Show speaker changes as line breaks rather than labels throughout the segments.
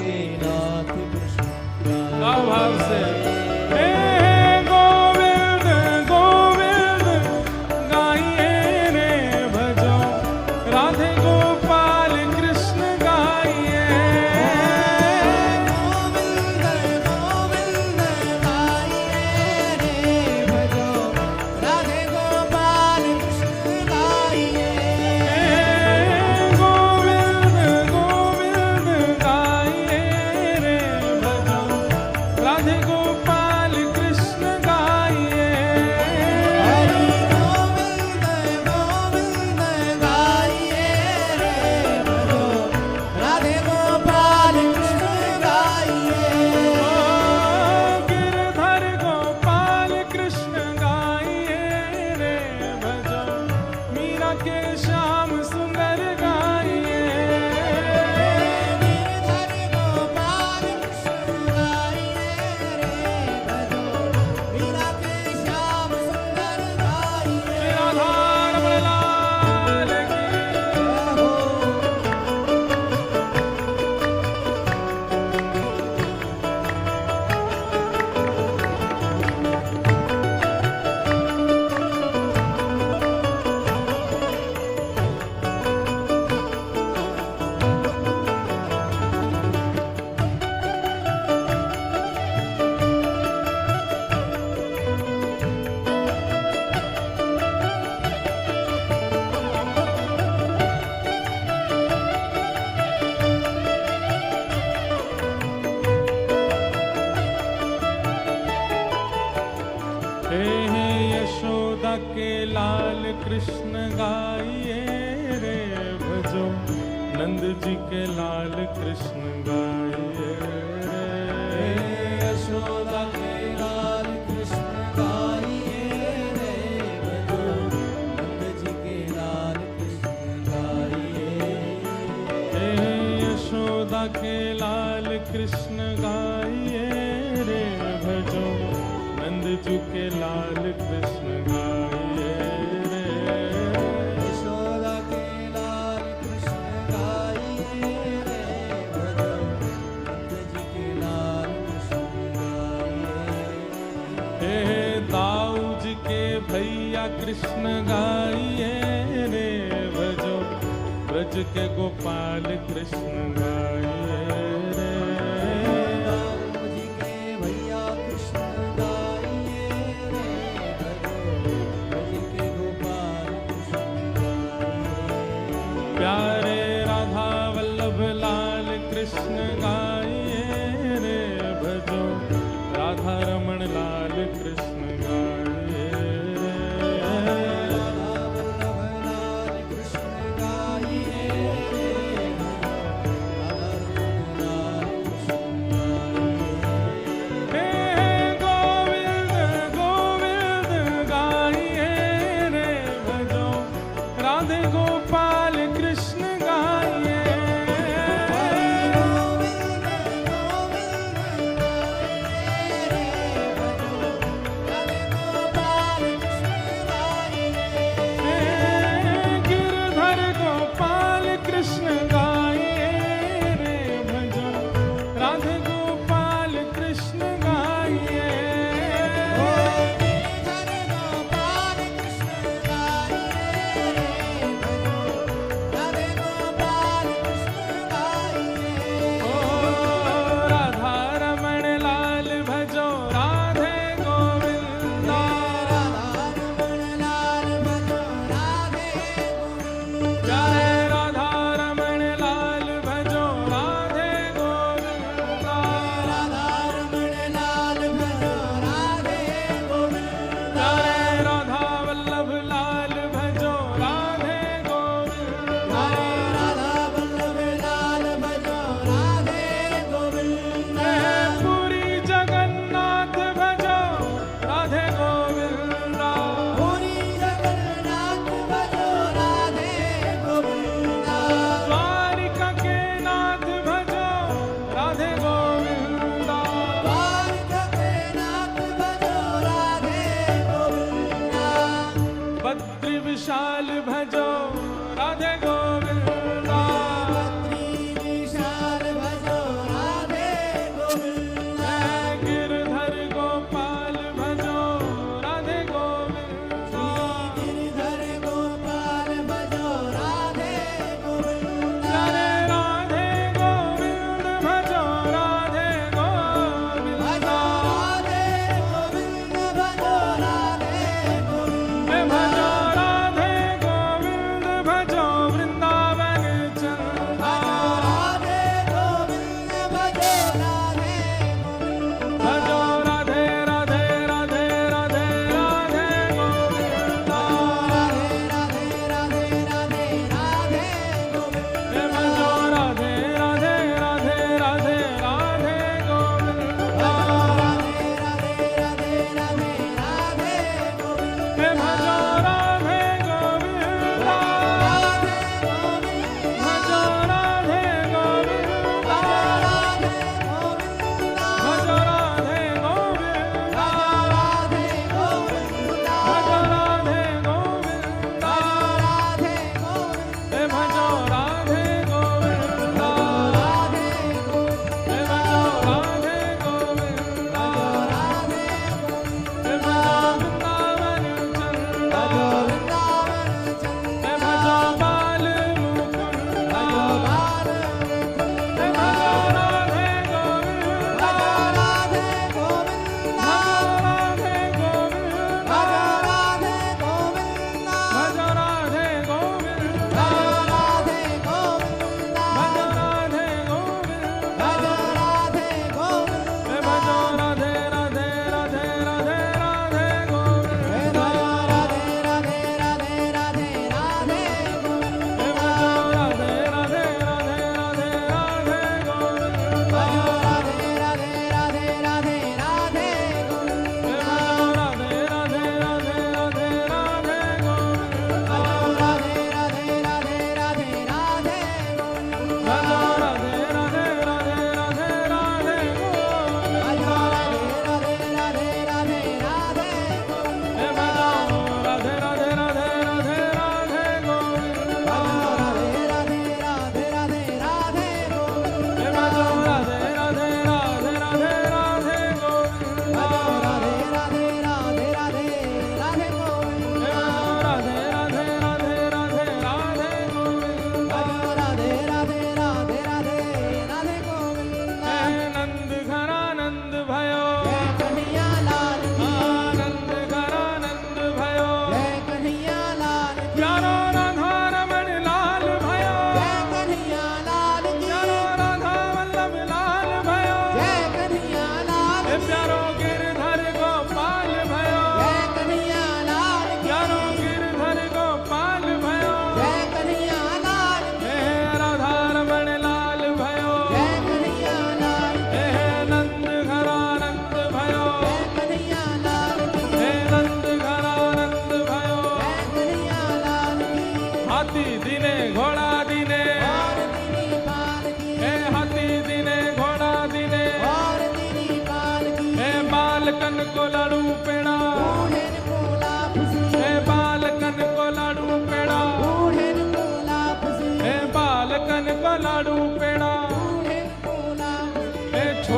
के नाथ कृष्ण
गाओ भाव से। यशोदा के लाल कृष्ण गाइए रे भजो, नंद जी के लाल कृष्ण गाइए रे।
यशोदा के लाल कृष्ण गाइए रे भजो, नंद जी के लाल कृष्ण गाइए।
यशोदा के लाल कृष्ण गाइए रे भजो, नंद जी के लाल कृष्ण गाइए रे।
यशोदा के लाल कृष्ण गाइए रे भजो, नंद जी के लाल कृष्ण गाइए।
दाऊ जी के भैया कृष्ण गाइए रे भजो, ब्रज के गोपाल कृष्ण गाइए रे। प्यारे राधा वल्लभ लाल कृष्ण गाइए रे भजो, राधा रमण लाल कृष्ण गाइए रे।
राधा वल्लभ लाल कृष्ण गाइए रे भजो, राधा रमण लाल कृष्ण गाइए।
गोविंद गोविंद गाइए रे भजो, राधे गोपाल कृष्ण गाइए।
गोविंद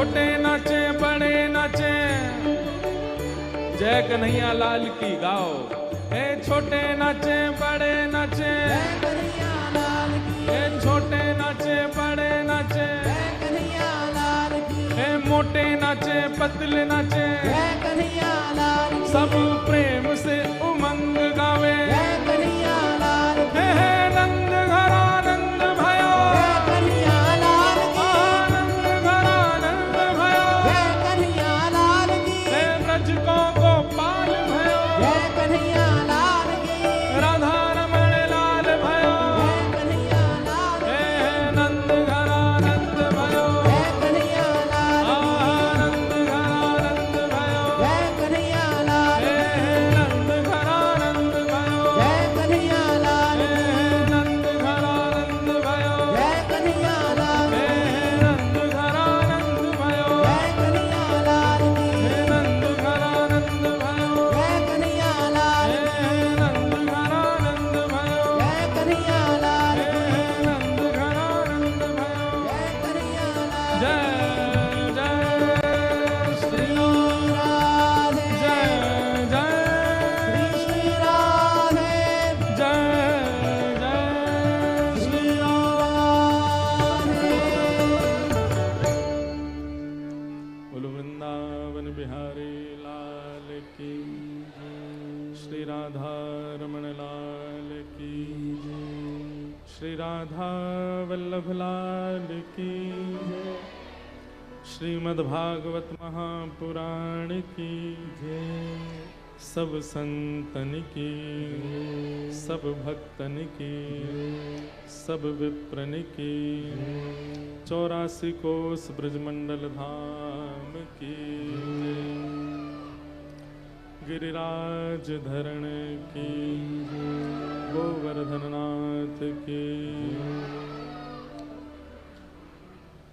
छोटे नाचे बड़े नाचे, जय कन्हैया लाल की गाओ। ए छोटे नाचे बड़े नाचे,
जय कन्हैया लाल की,
ए छोटे नाचे बड़े नाचे,
जय कन्हैया लाल की,
ए मोटे नाचे पतले नाचे,
जय कन्हैया लाल की,
सब प्रेम से उमंग गावे।
जय कन्हैया लाल की,
हे नंद घर आनंद भयो,
जय कन्हैया लाल की,
आनंद घर आनंद भयो,
जय कन्हैया लाल की,
हे ब्रज को गोपाल भयो,
जय कन्हैया लाल की,
राधा रमण लाल भयो,
जय कन्हैया लाल की,
हे नंद घर आनंद भयो,
जय कन्हैया लाल की,
आनंद घर आनंद भयो,
जय कन्हैया लाल
हे
की,
नंद घर आनंद भयो,
जय कन्हैया लाल
हे
की,
नंद घर आनंद भयो,
जय कन्हैया लाल
हे
की,
नंद घर आनंद भयो,
जय कन्हैया लाल की,
हे नंद घर आनंद भयो,
जय कन्हैया लाल
हे
की,
नंद घर आनंद भयो,
जय कन्हैया लाल
हे
की,
नंद घर आनंद भयो।
जय कन्हैया लाल
जय जय श्री
राधे,
जय जय
श्री राधे,
जय जय
श्री राधे।
बोलो वृंदावन बिहारी लाल की, श्री राधा रमण लाल की, श्री राधा वल्लभ लाल की, श्रीमद्भागवत महापुराण की, सब संतन की, सब भक्तन की, सब विप्रन की, 84 कोस ब्रजमंडल धाम की, गिरिराज धरण की, गोवर्धन नाथ की,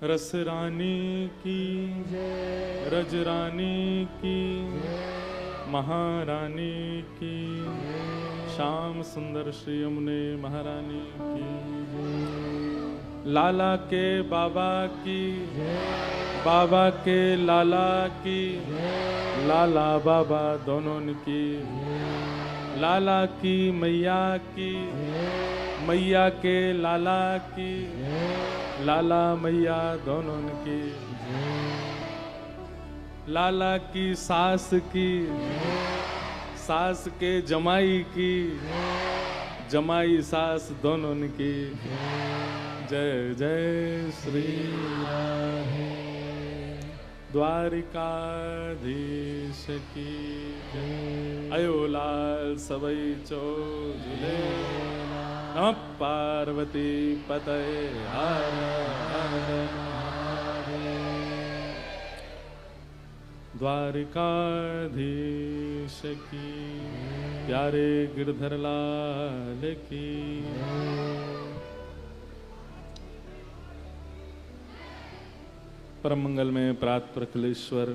रस रानी की, रज रानी की, महारानी की, श्याम सुंदर श्री यमुने महारानी की, लाला के बाबा की, बाबा के लाला की, लाला बाबा दोनों की, लाला की मैया की, मैया के लाला की, लाला मैया दोनों की, लाला की सास की, सास के जमाई की, जमाई सास दोनों की। जय जय श्री राधे। द्वारिकाधीश की जय। अयोलाल सबई चोजुले। नमः पार्वती पतये हर हर महादेव। द्वारिकाधीश की प्यारे गिरधर लाल की। परम मंगल में प्रात प्रकलेश्वर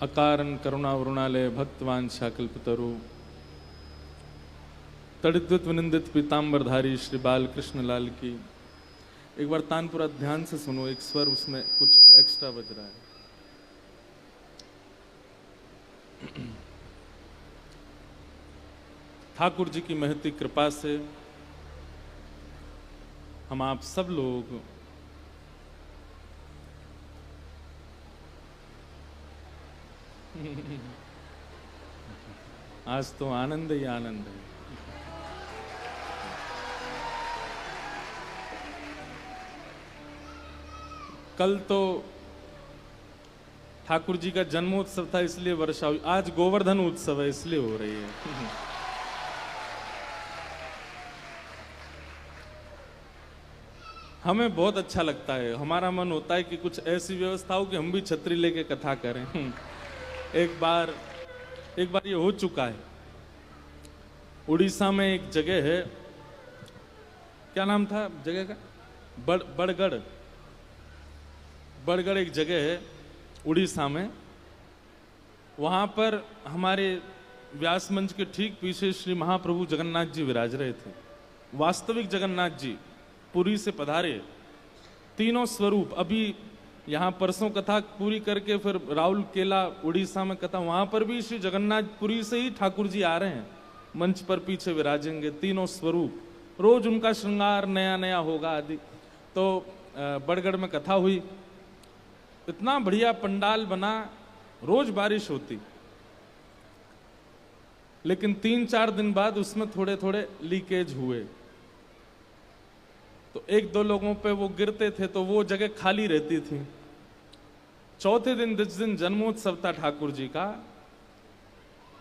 अकारण करुणा वरुणालय भक्तवांछा कल्पतरु तड़िद्वित विनिंदित पीताम्बरधारी श्री बालकृष्ण लाल की। एक बार तान पूरा ध्यान से सुनो, एक स्वर उसमें कुछ एक्स्ट्रा बज रहा है। ठाकुर जी की महती कृपा से हम आप सब लोग आज तो आनंद ही आनंद है। कल तो ठाकुर जी का जन्मोत्सव था इसलिए वर्षा हुई। आज गोवर्धन उत्सव है इसलिए हो रही है। हमें बहुत अच्छा लगता है, हमारा मन होता है कि कुछ ऐसी व्यवस्था हो कि हम भी छतरी लेके कथा करें। एक बार ये हो चुका है। उड़ीसा में एक जगह है, क्या नाम था जगह का? बड़गढ़ एक जगह है उड़ीसा में। वहां पर हमारे व्यास मंच के ठीक पीछे श्री महाप्रभु जगन्नाथ जी विराज रहे थे। वास्तविक जगन्नाथ जी पुरी से पधारे, तीनों स्वरूप। अभी यहाँ परसों कथा पूरी करके फिर राउरकेला उड़ीसा में कथा, वहां पर भी श्री जगन्नाथपुरी से ही ठाकुर जी आ रहे हैं, मंच पर पीछे विराजेंगे तीनों स्वरूप। रोज उनका श्रृंगार नया नया होगा आदि। तो बड़गढ़ में कथा हुई, इतना बढ़िया पंडाल बना, रोज बारिश होती, लेकिन 3-4 दिन बाद उसमें थोड़े थोड़े लीकेज हुए। तो 1-2 लोगों पे वो गिरते थे तो वो जगह खाली रहती थी। चौथे दिन, जिस दिन जन्मोत्सव था ठाकुर जी का,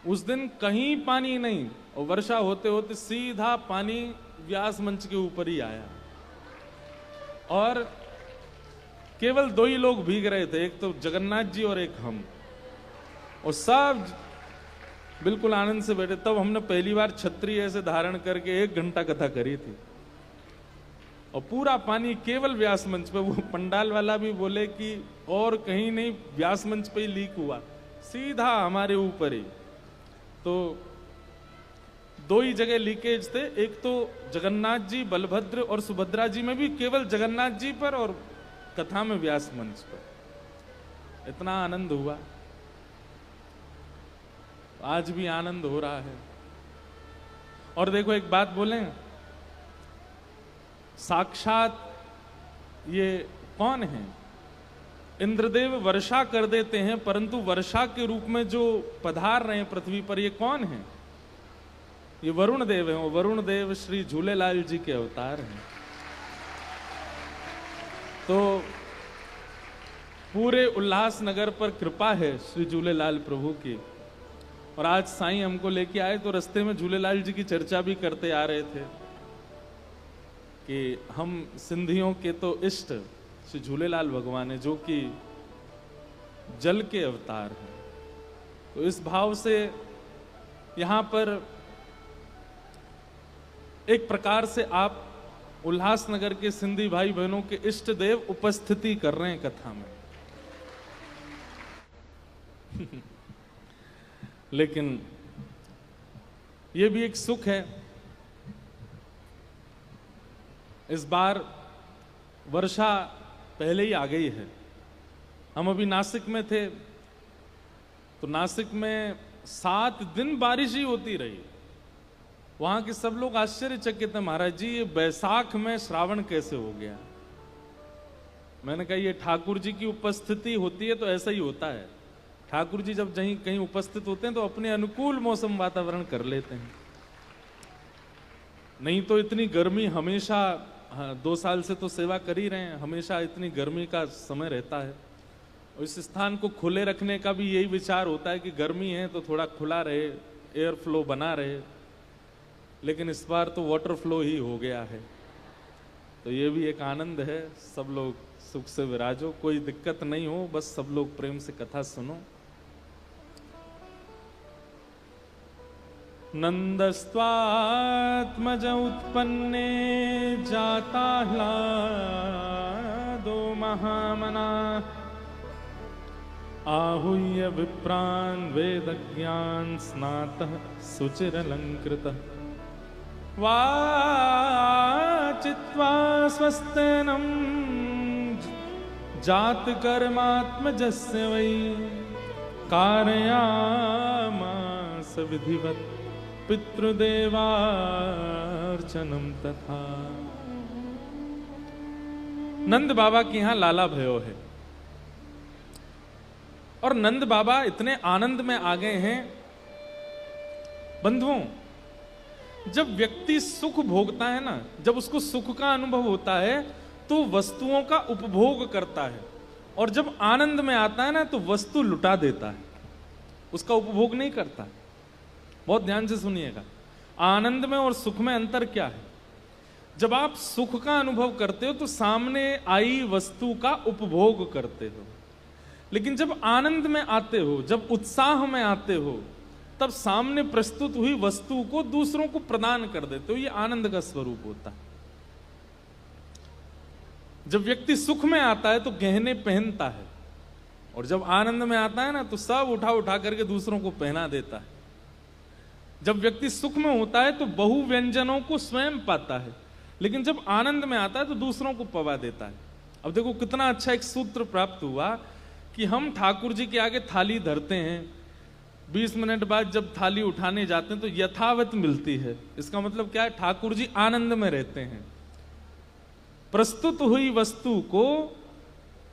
उस दिन कहीं पानी नहीं, और वर्षा होते होते सीधा पानी व्यास मंच के ऊपर ही आया, और केवल 2 ही लोग भीग रहे थे, एक तो जगन्नाथ जी और एक हम, और सब बिल्कुल आनंद से बैठे। तब हमने पहली बार छतरी ऐसे धारण करके 1 घंटा कथा करी थी, और पूरा पानी केवल व्यास मंच पे। वो पंडाल वाला भी बोले कि और कहीं नहीं, व्यास मंच पे ही लीक हुआ, सीधा हमारे ऊपर ही। तो 2 ही जगह लीकेज थे, एक तो जगन्नाथ जी, बलभद्र और सुभद्रा जी में भी केवल जगन्नाथ जी पर, और कथा में व्यास मंच पर। इतना आनंद हुआ, आज भी आनंद हो रहा है। और देखो एक बात बोलें, साक्षात ये कौन है? इंद्रदेव वर्षा कर देते हैं, परंतु वर्षा के रूप में जो पधार रहे हैं पृथ्वी पर, ये कौन है? ये वरुण देव हैं। और वरुण देव श्री झूलेलाल जी के अवतार हैं। तो पूरे उल्लासनगर पर कृपा है श्री झूलेलाल प्रभु की। और आज साईं हमको लेके आए तो रास्ते में झूलेलाल जी की चर्चा भी करते आ रहे थे कि हम सिंधियों के तो इष्ट श्री झूलेलाल भगवान है, जो कि जल के अवतार हैं। तो इस भाव से यहां पर एक प्रकार से आप उल्लासनगर के सिंधी भाई बहनों के इष्ट देव उपस्थिति कर रहे हैं कथा में। लेकिन यह भी एक सुख है, इस बार वर्षा पहले ही आ गई है। हम अभी नासिक में थे तो नासिक में 7 दिन बारिश ही होती रही। वहां के सब लोग आश्चर्यचकित हैं, महाराज जी ये बैसाख में श्रावण कैसे हो गया? मैंने कहा ये ठाकुर जी की उपस्थिति होती है तो ऐसा ही होता है। ठाकुर जी जब कहीं उपस्थित होते हैं तो अपने अनुकूल मौसम वातावरण कर लेते हैं। नहीं तो इतनी गर्मी हमेशा, 2 साल से तो सेवा कर ही रहे हैं, हमेशा इतनी गर्मी का समय रहता है। और इस स्थान को खुले रखने का भी यही विचार होता है कि गर्मी है तो थोड़ा खुला रहे, एयर फ्लो बना रहे। लेकिन इस बार तो वाटर फ्लो ही हो गया है, तो ये भी एक आनंद है। सब लोग सुख से विराजो, कोई दिक्कत नहीं हो, बस सब लोग प्रेम से कथा सुनो। नंदस्त्वात्मज उत्पन्ने जाताह्लादो महामना आहूय विप्रान् वेदज्ञान स्नातः सुचिरलंकृतः वाचित्वा स्वस्तेनं जातकर्मात्मजस्य वै कारयामास विधिवत् पितृदेवार्चनम तथा। नंद बाबा के यहां लाला भयो है, और नंद बाबा इतने आनंद में आ गए हैं। बंधुओं, जब व्यक्ति सुख भोगता है ना, जब उसको सुख का अनुभव होता है तो वस्तुओं का उपभोग करता है, और जब आनंद में आता है ना तो वस्तु लुटा देता है, उसका उपभोग नहीं करता। बहुत ध्यान से सुनिएगा, आनंद में और सुख में अंतर क्या है? जब आप सुख का अनुभव करते हो तो सामने आई वस्तु का उपभोग करते हो, लेकिन जब आनंद में आते हो, जब उत्साह में आते हो, तब सामने प्रस्तुत हुई वस्तु को दूसरों को प्रदान कर देते हो। ये आनंद का स्वरूप होता है। जब व्यक्ति सुख में आता है तो गहने पहनता है, और जब आनंद में आता है ना तो सब उठा उठा करके दूसरों को पहना देता है। जब व्यक्ति सुख में होता है तो बहु व्यंजनों को स्वयं पाता है, लेकिन जब आनंद में आता है तो दूसरों को पवा देता है। अब देखो कितना अच्छा एक सूत्र प्राप्त हुआ कि हम ठाकुर जी के आगे थाली धरते हैं, 20 मिनट बाद जब थाली उठाने जाते हैं तो यथावत मिलती है। इसका मतलब क्या है? ठाकुर जी आनंद में रहते हैं। प्रस्तुत हुई वस्तु को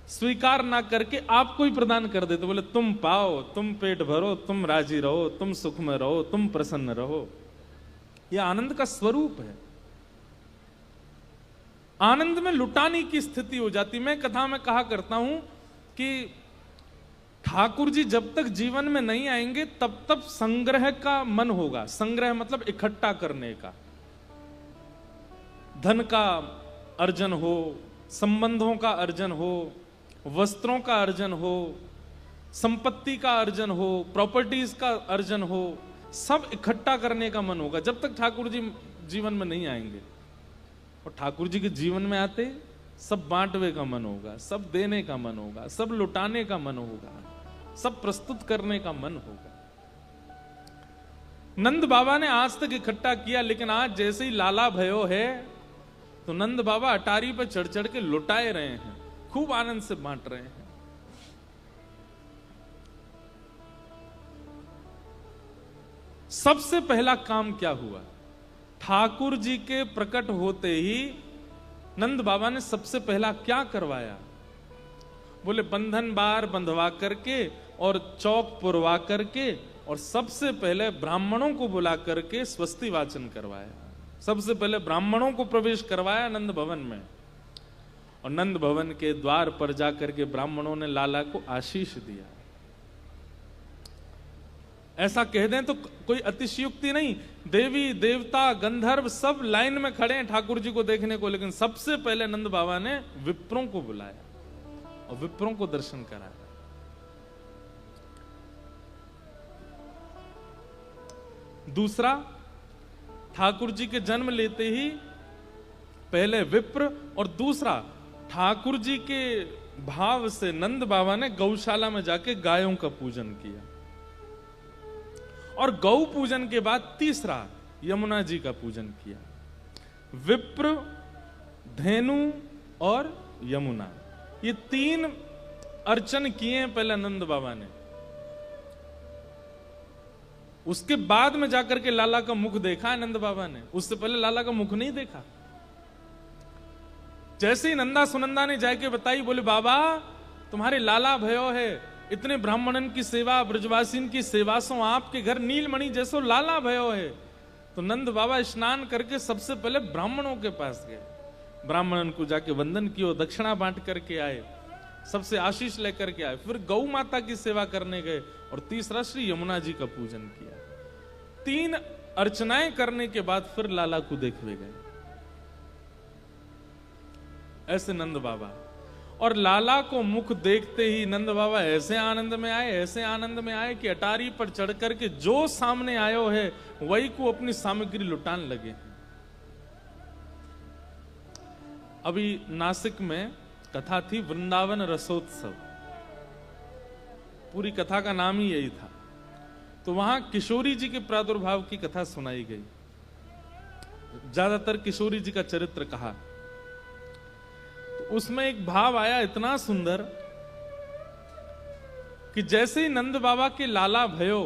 स्वीकार ना करके आपको ही प्रदान कर देते, बोले तुम पाओ, तुम पेट भरो, तुम राजी रहो, तुम सुख में रहो, तुम प्रसन्न रहो। यह आनंद का स्वरूप है। आनंद में लुटाने की स्थिति हो जाती। मैं कथा में कहा करता हूं कि ठाकुर जी जब तक जीवन में नहीं आएंगे तब तक संग्रह का मन होगा। संग्रह मतलब इकट्ठा करने का, धन का अर्जन हो, संबंधों का अर्जन हो, वस्त्रों का अर्जन हो, संपत्ति का अर्जन हो, प्रॉपर्टीज का अर्जन हो, सब इकट्ठा करने का मन होगा जब तक ठाकुर जी जीवन में नहीं आएंगे। और ठाकुर जी के जीवन में आते सब बांटवे का मन होगा, सब देने का मन होगा, सब लुटाने का मन होगा, सब प्रस्तुत करने का मन होगा। नंद बाबा ने आज तक इकट्ठा किया, लेकिन आज जैसे ही लाला भयो है तो नंद बाबा अटारी पर चढ़ चढ़ के लुटाए रहे हैं, खूब आनंद से बांट रहे हैं। सबसे पहला काम क्या हुआ? ठाकुर जी के प्रकट होते ही नंद बाबा ने सबसे पहला क्या करवाया? बोले बंधन बार बंधवा करके और चौक पुरवा करके और सबसे पहले ब्राह्मणों को बुला करके स्वस्ति वाचन करवाया। सबसे पहले ब्राह्मणों को प्रवेश करवाया नंद भवन में, और नंद भवन के द्वार पर जाकर के ब्राह्मणों ने लाला को आशीष दिया। ऐसा कह दें तो कोई अतिशयोक्ति नहीं, देवी देवता गंधर्व सब लाइन में खड़े हैं ठाकुर जी को देखने को, लेकिन सबसे पहले नंद बाबा ने विप्रों को बुलाया और विप्रों को दर्शन कराया। दूसरा, ठाकुर जी के जन्म लेते ही पहले विप्र, और दूसरा ठाकुर जी के भाव से नंद बाबा ने गौशाला में जाके गायों का पूजन किया, और गौ पूजन के बाद तीसरा यमुना जी का पूजन किया। विप्र, धेनु और यमुना, ये तीन अर्चन किए पहले नंद बाबा ने। उसके बाद में जाकर के लाला का मुख देखा है नंद बाबा ने, उससे पहले लाला का मुख नहीं देखा। जैसे ही नंदा सुनंदा ने जाके बताई, बोले बाबा तुम्हारे लाला भयो है, इतने ब्राह्मणन की सेवा, ब्रजवासीन की सेवा सो आपके घर नीलमणि जैसो लाला भयो है। तो नंद बाबा स्नान करके सबसे पहले ब्राह्मणों के पास गए, ब्राह्मणन को जाके वंदन किया, दक्षिणा बांट करके आए, सबसे आशीष लेकर के आए, फिर गौ माता की सेवा करने गए, और तीसरा श्री यमुना जी का पूजन किया। तीन अर्चनाएं करने के बाद फिर लाला को देखने गए। ऐसे नंद बाबा, और लाला को मुख देखते ही नंद बाबा ऐसे आनंद में आए, ऐसे आनंद में आए कि अटारी पर चढ़ करके जो सामने आयो है वही को अपनी सामग्री लुटान लगे। अभी नासिक में कथा थी वृंदावन रसोत्सव, पूरी कथा का नाम ही यही था। तो वहां किशोरी जी के प्रादुर्भाव की कथा सुनाई गई, ज्यादातर किशोरी जी का चरित्र कहा। उसमें एक भाव आया इतना सुंदर कि जैसे ही नंद बाबा के लाला भयो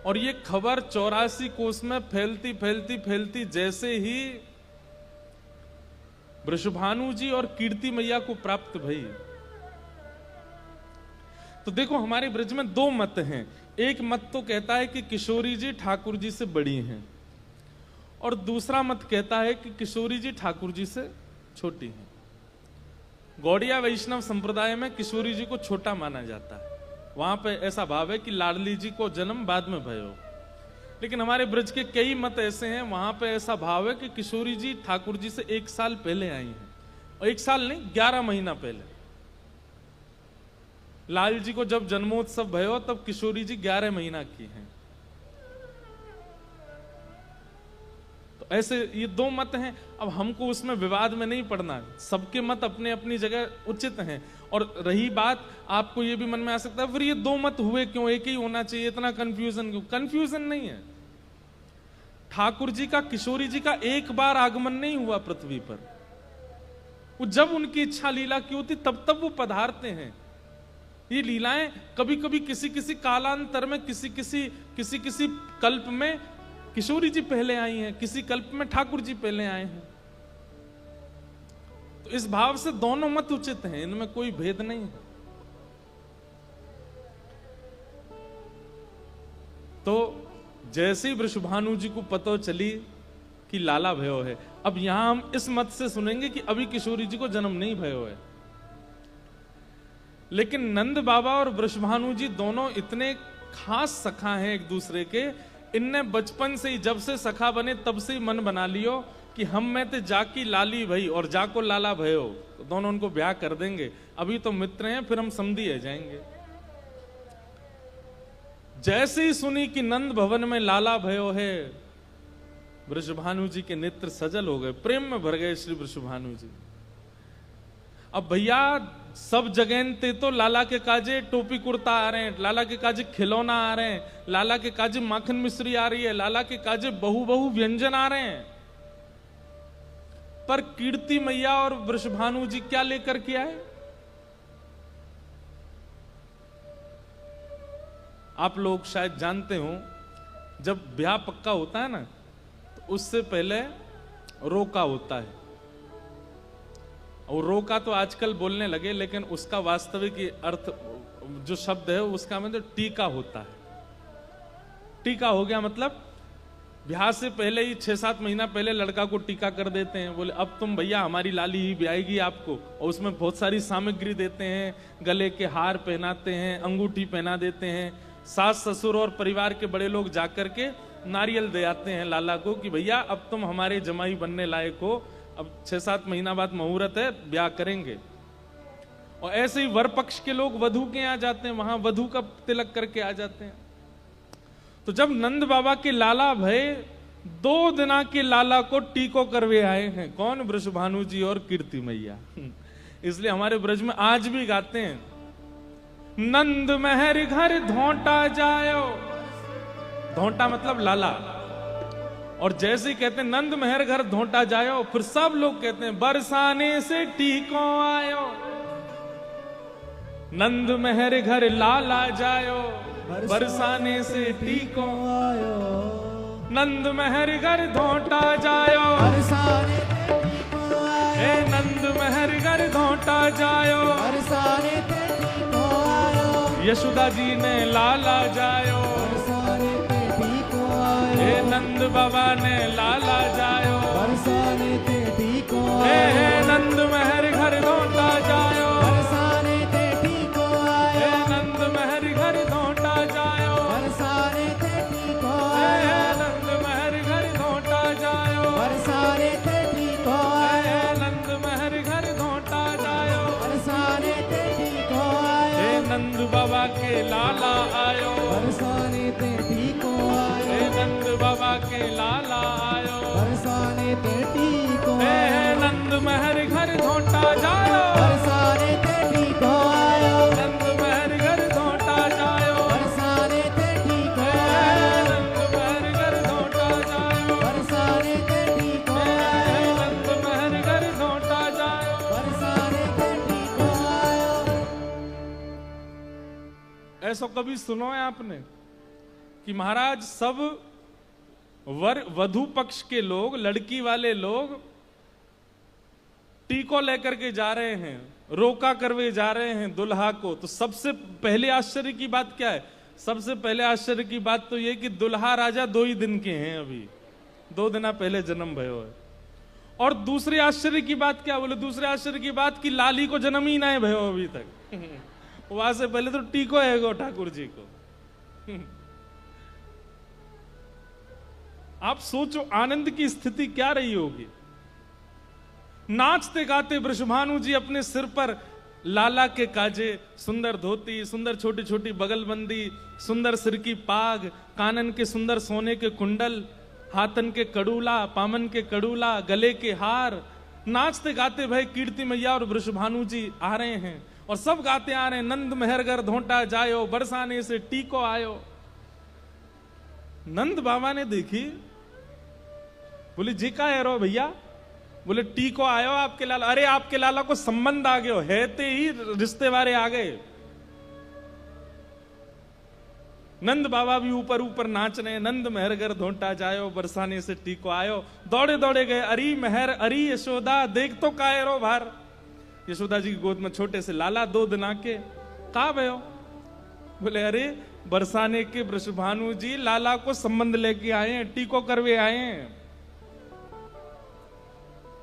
और ये खबर 84 कोस में फैलती फैलती फैलती जैसे ही वृषभानु जी और कीर्ति मैया को प्राप्त भई, तो देखो हमारे ब्रज में दो मत हैं। एक मत तो कहता है कि किशोरी जी ठाकुर जी से बड़ी हैं, और दूसरा मत कहता है कि किशोरी जी ठाकुर जी से छोटी हैं। गौड़िया वैष्णव संप्रदाय में किशोरी जी को छोटा माना जाता है, वहां पे ऐसा भाव है कि लाडली जी को जन्म बाद में भयो। लेकिन हमारे ब्रज के कई मत ऐसे हैं, वहां पे ऐसा भाव है कि किशोरी जी ठाकुर जी से 1 साल पहले आई हैं, और 1 साल नहीं 11 महीना पहले। लाल जी को जब जन्मोत्सव भयो तब किशोरी जी 11 महीना की हैं। तो ऐसे ये दो मत हैं। अब हमको उसमें विवाद में नहीं पड़ना, सबके मत अपने अपनी जगह उचित हैं। और रही बात, आपको ये भी मन में आ सकता है फिर ये दो मत हुए क्यों, एक ही होना चाहिए, इतना कंफ्यूजन क्यों? कंफ्यूजन नहीं है, ठाकुर जी का, किशोरी जी का एक बार आगमन नहीं हुआ पृथ्वी पर। वो जब उनकी इच्छा लीला की होती तब तब वो पधारते हैं। ये लीलाएं कभी कभी किसी किसी कालांतर में, किसी किसी कल्प में किशोरी जी पहले आई हैं, किसी कल्प में ठाकुर जी पहले आए हैं। तो इस भाव से दोनों मत उचित हैं, इनमें कोई भेद नहीं है। तो जैसे ही वृषभानु जी को पता चली कि लाला भयो है, अब यहां हम इस मत से सुनेंगे कि अभी किशोरी जी को जन्म नहीं भयो है। लेकिन नंद बाबा और वृषभानु जी दोनों इतने खास सखा हैं एक दूसरे के, इनने बचपन से ही, जब से सखा बने तब से ही मन बना लियो कि हम में ते जाकी लाली भई और जाको लाला भयो, तो दोनों उनको ब्याह कर देंगे। अभी तो मित्र हैं, फिर हम समधी है जाएंगे। जैसे ही सुनी कि नंद भवन में लाला भयो है, वृषभानु जी के नेत्र सजल हो गए, प्रेम में भर गए श्री वृषभानु जी। अब भैया सब जगह ते तो लाला के काजे टोपी कुर्ता आ रहे हैं, लाला के काजे खिलौना आ रहे हैं, लाला के काजे माखन मिश्री आ रही है, लाला के काजे बहु बहु व्यंजन आ रहे हैं। पर कीर्ति मैया और वृषभानु जी क्या लेकर के आए? आप लोग शायद जानते हो, जब ब्याह पक्का होता है ना, तो उससे पहले रोका होता है। और रोका तो आजकल बोलने लगे, लेकिन उसका वास्तविक अर्थ जो शब्द है उसका मतलब टीका होता है। टीका हो गया मतलब ब्याह से पहले ही 6-7 महीना पहले लड़का को टीका कर देते हैं। बोले अब तुम भैया हमारी लाली ही ब्याहेगी आपको, और उसमें बहुत सारी सामग्री देते हैं, गले के हार पहनाते हैं, अंगूठी पहना देते हैं। सास ससुर और परिवार के बड़े लोग जाकर के नारियल दे आते हैं लाला को कि भैया अब तुम हमारे जमाई बनने लायक हो, अब 6-7 महीना बाद मुहूर्त है, ब्याह करेंगे। और ऐसे ही वर पक्ष के लोग वधू के यहाँ जाते हैं, वहां वधू का तिलक करके आ जाते हैं। तो जब नंद बाबा के लाला भय 2 दिना के लाला को टीको करवे आए हैं, कौन? वृषभानु जी और कीर्ति मैया। इसलिए हमारे ब्रज में आज भी गाते हैं, नंद महर घर धोंटा जायो। धोंटा मतलब लाला। और जैसे ही कहते हैं नंद महर घर धोंटा जायो, फिर सब लोग कहते हैं बरसाने से टीको आयो। नंद महर घर लाला जायो, बरसाने से टीको
आयो।
नंद महर घर धोंटा जायो,
बरसाने ते टीको आयो।
हे नंद महर घर धोंटा जायो,
बरसाने ते टीको आयो।
यशोदा जी ने लाला जायो,
बरसाने ते टीको आयो।
हे नंद बाबा ने लाला जायो,
बरसाने ते टीको
हे
आयो।
नंद महर घर धोंटा जायो,
बरसाने ते टीको
हे
आयो।
नंद महर घर धोंटा जायो,
बरसाने ते टीको
हे
आयो।
नंद महर घर धोंटा जायो,
बरसाने ते टीको
हे
आयो।
नंद महर घर धोंटा जायो,
बरसाने ते टीको
हे
आयो।
नंद बाबा के लाला आयो,
बरसाने ते टीको
हे
आयो।
नंद बाबा के लाला आयो,
बरसाने ते टीको
हे
आयो।
नंद महर घर धोंटा जायो,
बरसाने ते टीको आयो।
नंद महर घर धोंटा जायो,
बरसाने ते टीको
हे
आयो।
नंद महर घर धोंटा जायो,
बरसाने ते टीको
हे
आयो।
नंद महर घर धोंटा जायो।
बरसाने ते टीको आयो।
ऐसा कभी सुनो है आपने कि महाराज सब वर वधु पक्ष के लोग, लड़की वाले लोग टीको लेकर के जा रहे हैं, रोका करवे जा रहे हैं दुल्हा को? तो सबसे पहले आश्चर्य की बात क्या है? सबसे पहले आश्चर्य की बात तो यह कि दुल्हा राजा 2 ही दिन के हैं, अभी 2 दिन पहले जन्म भयो है। और दूसरे आश्चर्य की बात क्या? बोले दूसरे आश्चर्य की बात कि लाली को जन्म ही ना भयो अभी तक। वहां से पहले तो टीको है गो ठाकुर जी को। आप सोचो आनंद की स्थिति क्या रही होगी। नाचते गाते वृषभानु जी अपने सिर पर लाला के काजे, सुंदर धोती, सुंदर छोटी छोटी बगलबंदी, सुंदर सिर की पाग, कानन के सुंदर सोने के कुंडल, हाथन के कड़ूला, पामन के कड़ूला, गले के हार, नाचते गाते भाई कीर्ति मैया और वृषभानु जी आ रहे हैं और सब गाते आ रहे हैं, नंद मेहरगर धोंटा जायो, बरसाने से टीको आयो। नंद बाबा ने देखी बोले जी का है रो भैया? बोले टीको आयो आपके लाला। अरे आपके लाला को संबंध आ गयो है ते ही रिश्ते वाले आ गए। नंद बाबा भी ऊपर ऊपर नाच रहे। नंद मेहर घर धोंटा जायो, बरसाने से टीको आयो। दौड़े दौड़े गए, अरी मेहर अरी यशोदा देख तो काहे रो भार। यशोदा जी की गोद में छोटे से लाला 2 दिन आके का भयो? बोले अरे बरसाने के वृषभानु जी लाला को संबंध लेके आए हैं, टीको करवे आए हैं।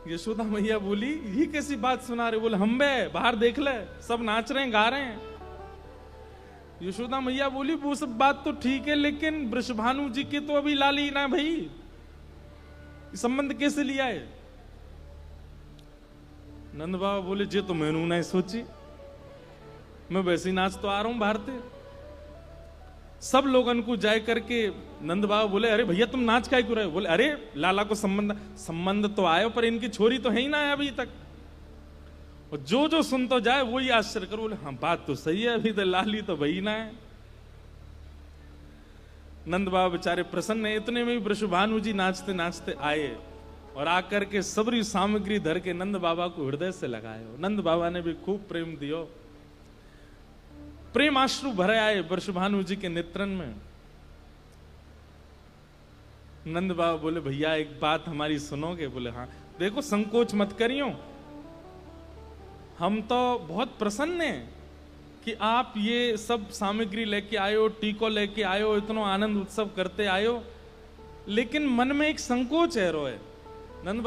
यशोदा मैया बोली ये कैसी बात सुना रहे? बोले हम बे बाहर देख ले, सब नाच रहे हैं गा रहे हैं। यशोदा मैया बोली वो सब बात तो ठीक है, लेकिन वृषभानु जी के तो अभी लाली ना भाई, संबंध कैसे लिया है? नंद बाबा बोले जे तो मैंने नहीं सोची, मैं वैसे ही नाच तो आ रहा हूं भारते। सब लोगन को जाए करके नंद बाबा बोले अरे भैया तुम नाच काय क्यों रहे हो? बोले अरे लाला को संबंध तो आयो, पर इनकी छोरी तो है ही ना अभी तक। और जो सुन तो जाए वही आश्चर्य करो। बोले हाँ बात तो सही है, अभी तो लाली तो वही ना है। नंद बाबा बेचारे प्रसन्न है। इतने में ही वृषभानु जी नाचते नाचते आए और आकर के सबरी सामग्री धर के नंद बाबा को हृदय से लगाए। नंद बाबा ने भी खूब प्रेम दियो, प्रेम आश्रु भरे आए वृषभानु जी के नेत्रन में। नंद बाबा बोले भैया एक बात हमारी सुनोगे? बोले हाँ। देखो संकोच मत करियो, हम तो बहुत प्रसन्न हैं कि आप ये सब सामग्री लेके आयो, टीको लेके आयो, इतना आनंद उत्सव करते आयो, लेकिन मन में एक संकोच है रोए। नंद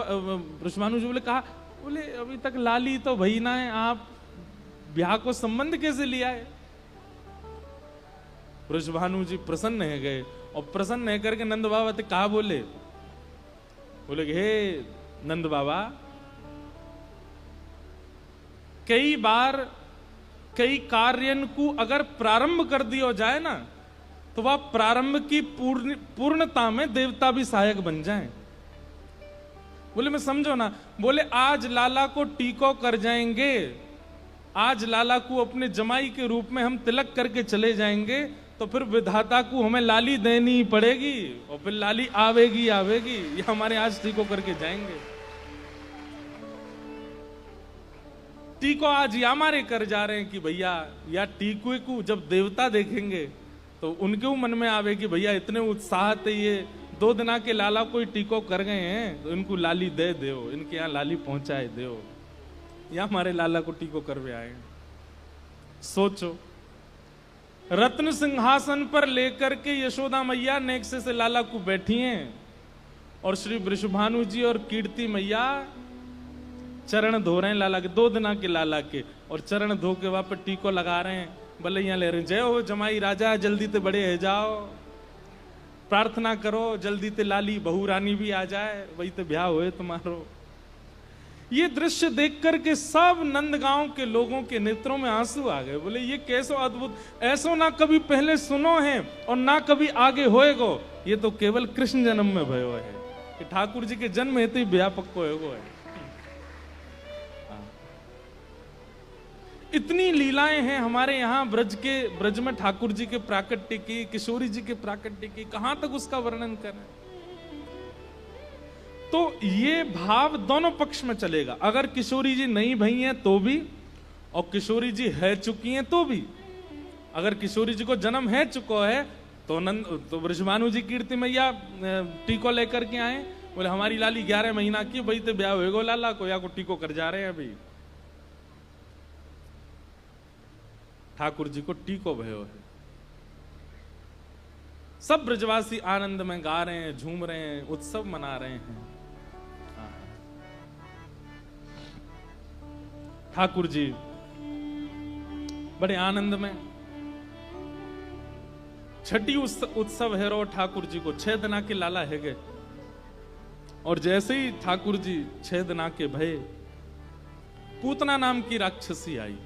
वृषभानु जी बोले कहा? बोले अभी तक लाली तो भई ना है, आप ब्याह को संबंध कैसे लिया है? वृषभानु जी प्रसन्न है गए और प्रसन्न है करके नंद बाबा ते कहा बोले? बोले हे नंद बाबा, कई बार कई कार्य को अगर प्रारंभ कर दिया जाए ना, तो वह प्रारंभ की पूर्णता में देवता भी सहायक बन जाएं। बोले मैं समझो ना। बोले आज लाला को टीको कर जाएंगे, आज लाला को अपने जमाई के रूप में हम तिलक करके चले जाएंगे, तो फिर विधाता को हमें लाली देनी ही पड़ेगी, और फिर लाली आवेगी आवेगी। ये हमारे आज टीको करके जाएंगे। टीको आज ये हमारे कर जा रहे हैं कि भैया या टीको को जब देवता देखेंगे तो उनके मन में आवे कि भैया इतने उत्साह थे, ये 2 दिना के लाला कोई टीको कर गए हैं, तो इनको लाली दे दो, इनके यहाँ लाली पहुंचाए दो, या हमारे लाला को टीको करवे आए। सोचो, रत्न सिंहासन पर लेकर के यशोदा मैया नेक्से से लाला को बैठी हैं, और श्री वृषभानु जी और कीर्ति मैया चरण धो रहे हैं लाला के, 2 दिना के लाला के, और चरण धो के वहां पर टीको लगा रहे हैं, बलैया ले रहे हैं। जय हो जमाई राजा, जल्दी ते बड़े है जाओ, प्रार्थना करो जल्दी ते लाली बहू रानी भी आ जाए, वही तो ब्याह हुए तुम्हारो। ये दृश्य देख करके सब नंदगांव के लोगों के नेत्रों में आंसू आ गए। बोले ये कैसो अद्भुत, ऐसो ना कभी पहले सुनो है और ना कभी आगे होएगो, ये तो केवल कृष्ण जन्म में भयो है, कि ठाकुर जी के जन्म हेतु ही ब्याह पक्को होएगो है। इतनी लीलाएं हैं हमारे यहाँ ब्रज में ठाकुर जी के प्राकट्य की, किशोरी जी के प्राकट्य की, कहां तक उसका वर्णन करें। तो ये भाव दोनों पक्ष में चलेगा। अगर किशोरी जी नहीं भई हैं तो भी, और किशोरी जी है चुकी हैं तो भी। अगर किशोरी जी को जन्म है चुका है तो वृषभानु जी कीर्ति मैया टीको लेकर के आए। बोले हमारी लाली 11 महीना की, भाई तो ब्याह होएगो लाला को, या को टीको कर जा रहे हैं अभी। ठाकुर जी को टीको भयो है। सब ब्रजवासी आनंद में गा रहे हैं, झूम रहे हैं, उत्सव मना रहे हैं। ठाकुर जी बड़े आनंद में। छठी उत्सव है रो ठाकुर जी को 6 दिना के लाला है गए, और जैसे ही ठाकुर जी 6 दिना के भये, पूतना नाम की राक्षसी आई,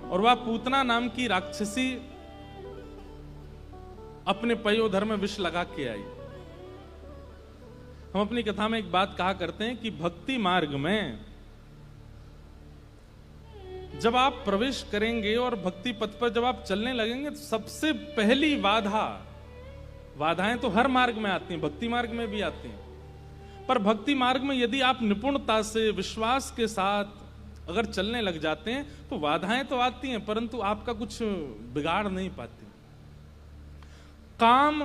और वह पूतना नाम की राक्षसी अपने पयोधर में विष लगा के आई। हम अपनी कथा में एक बात कहा करते हैं कि भक्ति मार्ग में जब आप प्रवेश करेंगे और भक्ति पथ पर जब आप चलने लगेंगे, तो सबसे पहली बाधा बाधाएं तो हर मार्ग में आती हैं, भक्ति मार्ग में भी आती हैं, पर भक्ति मार्ग में यदि आप निपुणता से विश्वास के साथ अगर चलने लग जाते हैं तो बाधाएं तो आती हैं परंतु आपका कुछ बिगाड़ नहीं पाती। काम,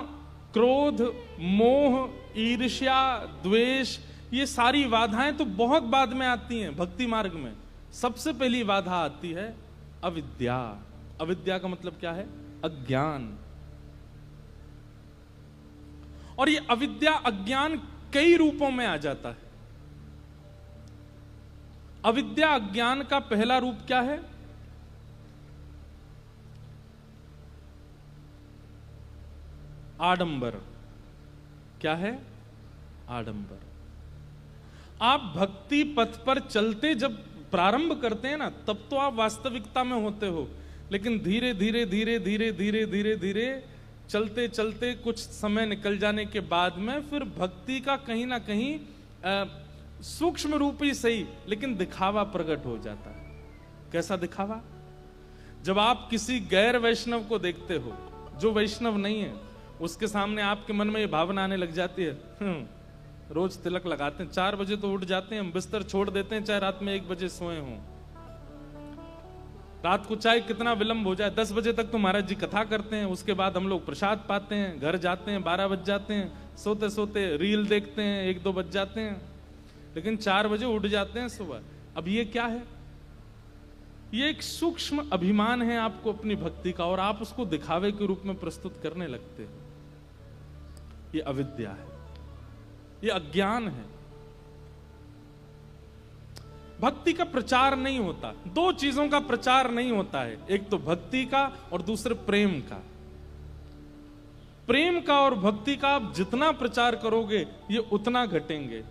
क्रोध, मोह, ईर्ष्या, द्वेष, ये सारी बाधाएं तो बहुत बाद में आती हैं। भक्ति मार्ग में सबसे पहली बाधा आती है अविद्या। अविद्या का मतलब क्या है? अज्ञान। और ये अविद्या, अज्ञान कई रूपों में आ जाता है। अविद्या अज्ञान का पहला रूप क्या है? आडंबर। क्या है? आडंबर। आप भक्ति पथ पर चलते जब प्रारंभ करते हैं ना, तब तो आप वास्तविकता में होते हो, लेकिन धीरे धीरे धीरे धीरे धीरे धीरे धीरे चलते चलते कुछ समय निकल जाने के बाद में फिर भक्ति का कहीं ना कहीं सूक्ष्म रूप ही सही लेकिन दिखावा प्रकट हो जाता है। कैसा दिखावा? जब आप किसी गैर वैष्णव को देखते हो जो वैष्णव नहीं है, उसके सामने आपके मन में ये भावना आने लग जाती है, रोज तिलक लगाते हैं, 4 बजे तो उठ जाते हैं, हम बिस्तर छोड़ देते हैं चाहे रात में 1 बजे सोए हों, रात को चाहे कितना विलंब हो जाए 10 बजे तक तो महाराज जी कथा करते हैं, उसके बाद हम लोग प्रसाद पाते हैं, घर जाते हैं 12 बज जाते हैं, सोते सोते रील देखते हैं 1-2 बज जाते हैं, लेकिन 4 बजे उठ जाते हैं सुबह। अब ये क्या है? ये एक सूक्ष्म अभिमान है आपको अपनी भक्ति का और आप उसको दिखावे के रूप में प्रस्तुत करने लगते हैं। ये अविद्या है, ये अज्ञान है। भक्ति का प्रचार नहीं होता, 2 चीजों का प्रचार नहीं होता है, एक तो भक्ति का और दूसरे प्रेम का। प्रेम का और भक्ति का आप जितना प्रचार करोगे ये उतना घटेंगे,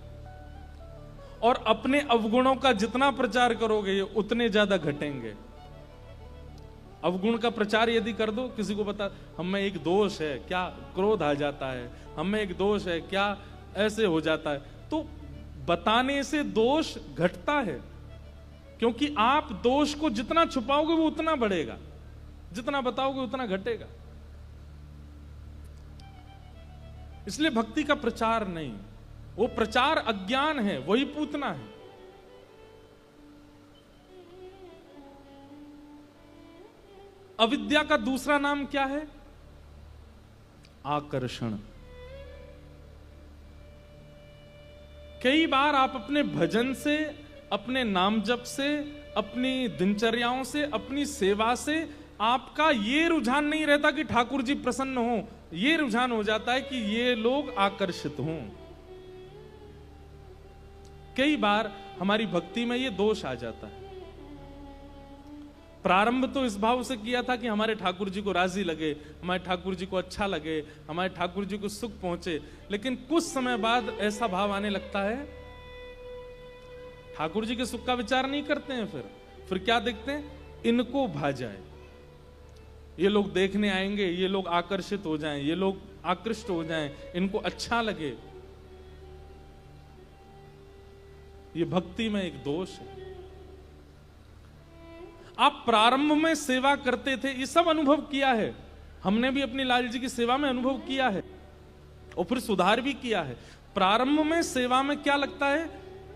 और अपने अवगुणों का जितना प्रचार करोगे ये उतने ज्यादा घटेंगे। अवगुण का प्रचार यदि कर दो, किसी को बता हम में एक दोष है, क्या क्रोध आ जाता है, हम में एक दोष है, क्या ऐसे हो जाता है, तो बताने से दोष घटता है, क्योंकि आप दोष को जितना छुपाओगे वो उतना बढ़ेगा, जितना बताओगे उतना घटेगा। इसलिए भक्ति का प्रचार नहीं, वो प्रचार अज्ञान है, वही पूतना है। अविद्या का दूसरा नाम क्या है? आकर्षण। कई बार आप अपने भजन से, अपने नाम जप से, अपनी दिनचर्याओं से, अपनी सेवा से आपका ये रुझान नहीं रहता कि ठाकुर जी प्रसन्न हो, ये रुझान हो जाता है कि ये लोग आकर्षित हों। कई बार हमारी भक्ति में ये दोष आ जाता है। प्रारंभ तो इस भाव से किया था कि हमारे ठाकुर जी को राजी लगे, हमारे ठाकुर जी को अच्छा लगे, हमारे ठाकुर जी को सुख पहुंचे, लेकिन कुछ समय बाद ऐसा भाव आने लगता है ठाकुर जी के सुख का विचार नहीं करते हैं। फिर क्या देखते हैं? इनको भा जाए, ये लोग देखने आएंगे, ये लोग आकर्षित हो जाएं, ये लोग आकृष्ट हो जाएं, इनको अच्छा लगे। ये भक्ति में एक दोष है। आप प्रारंभ में सेवा करते थे, ये सब अनुभव किया है, हमने भी अपनी लाल जी की सेवा में अनुभव किया है और फिर सुधार भी किया है। प्रारंभ में सेवा में क्या लगता है?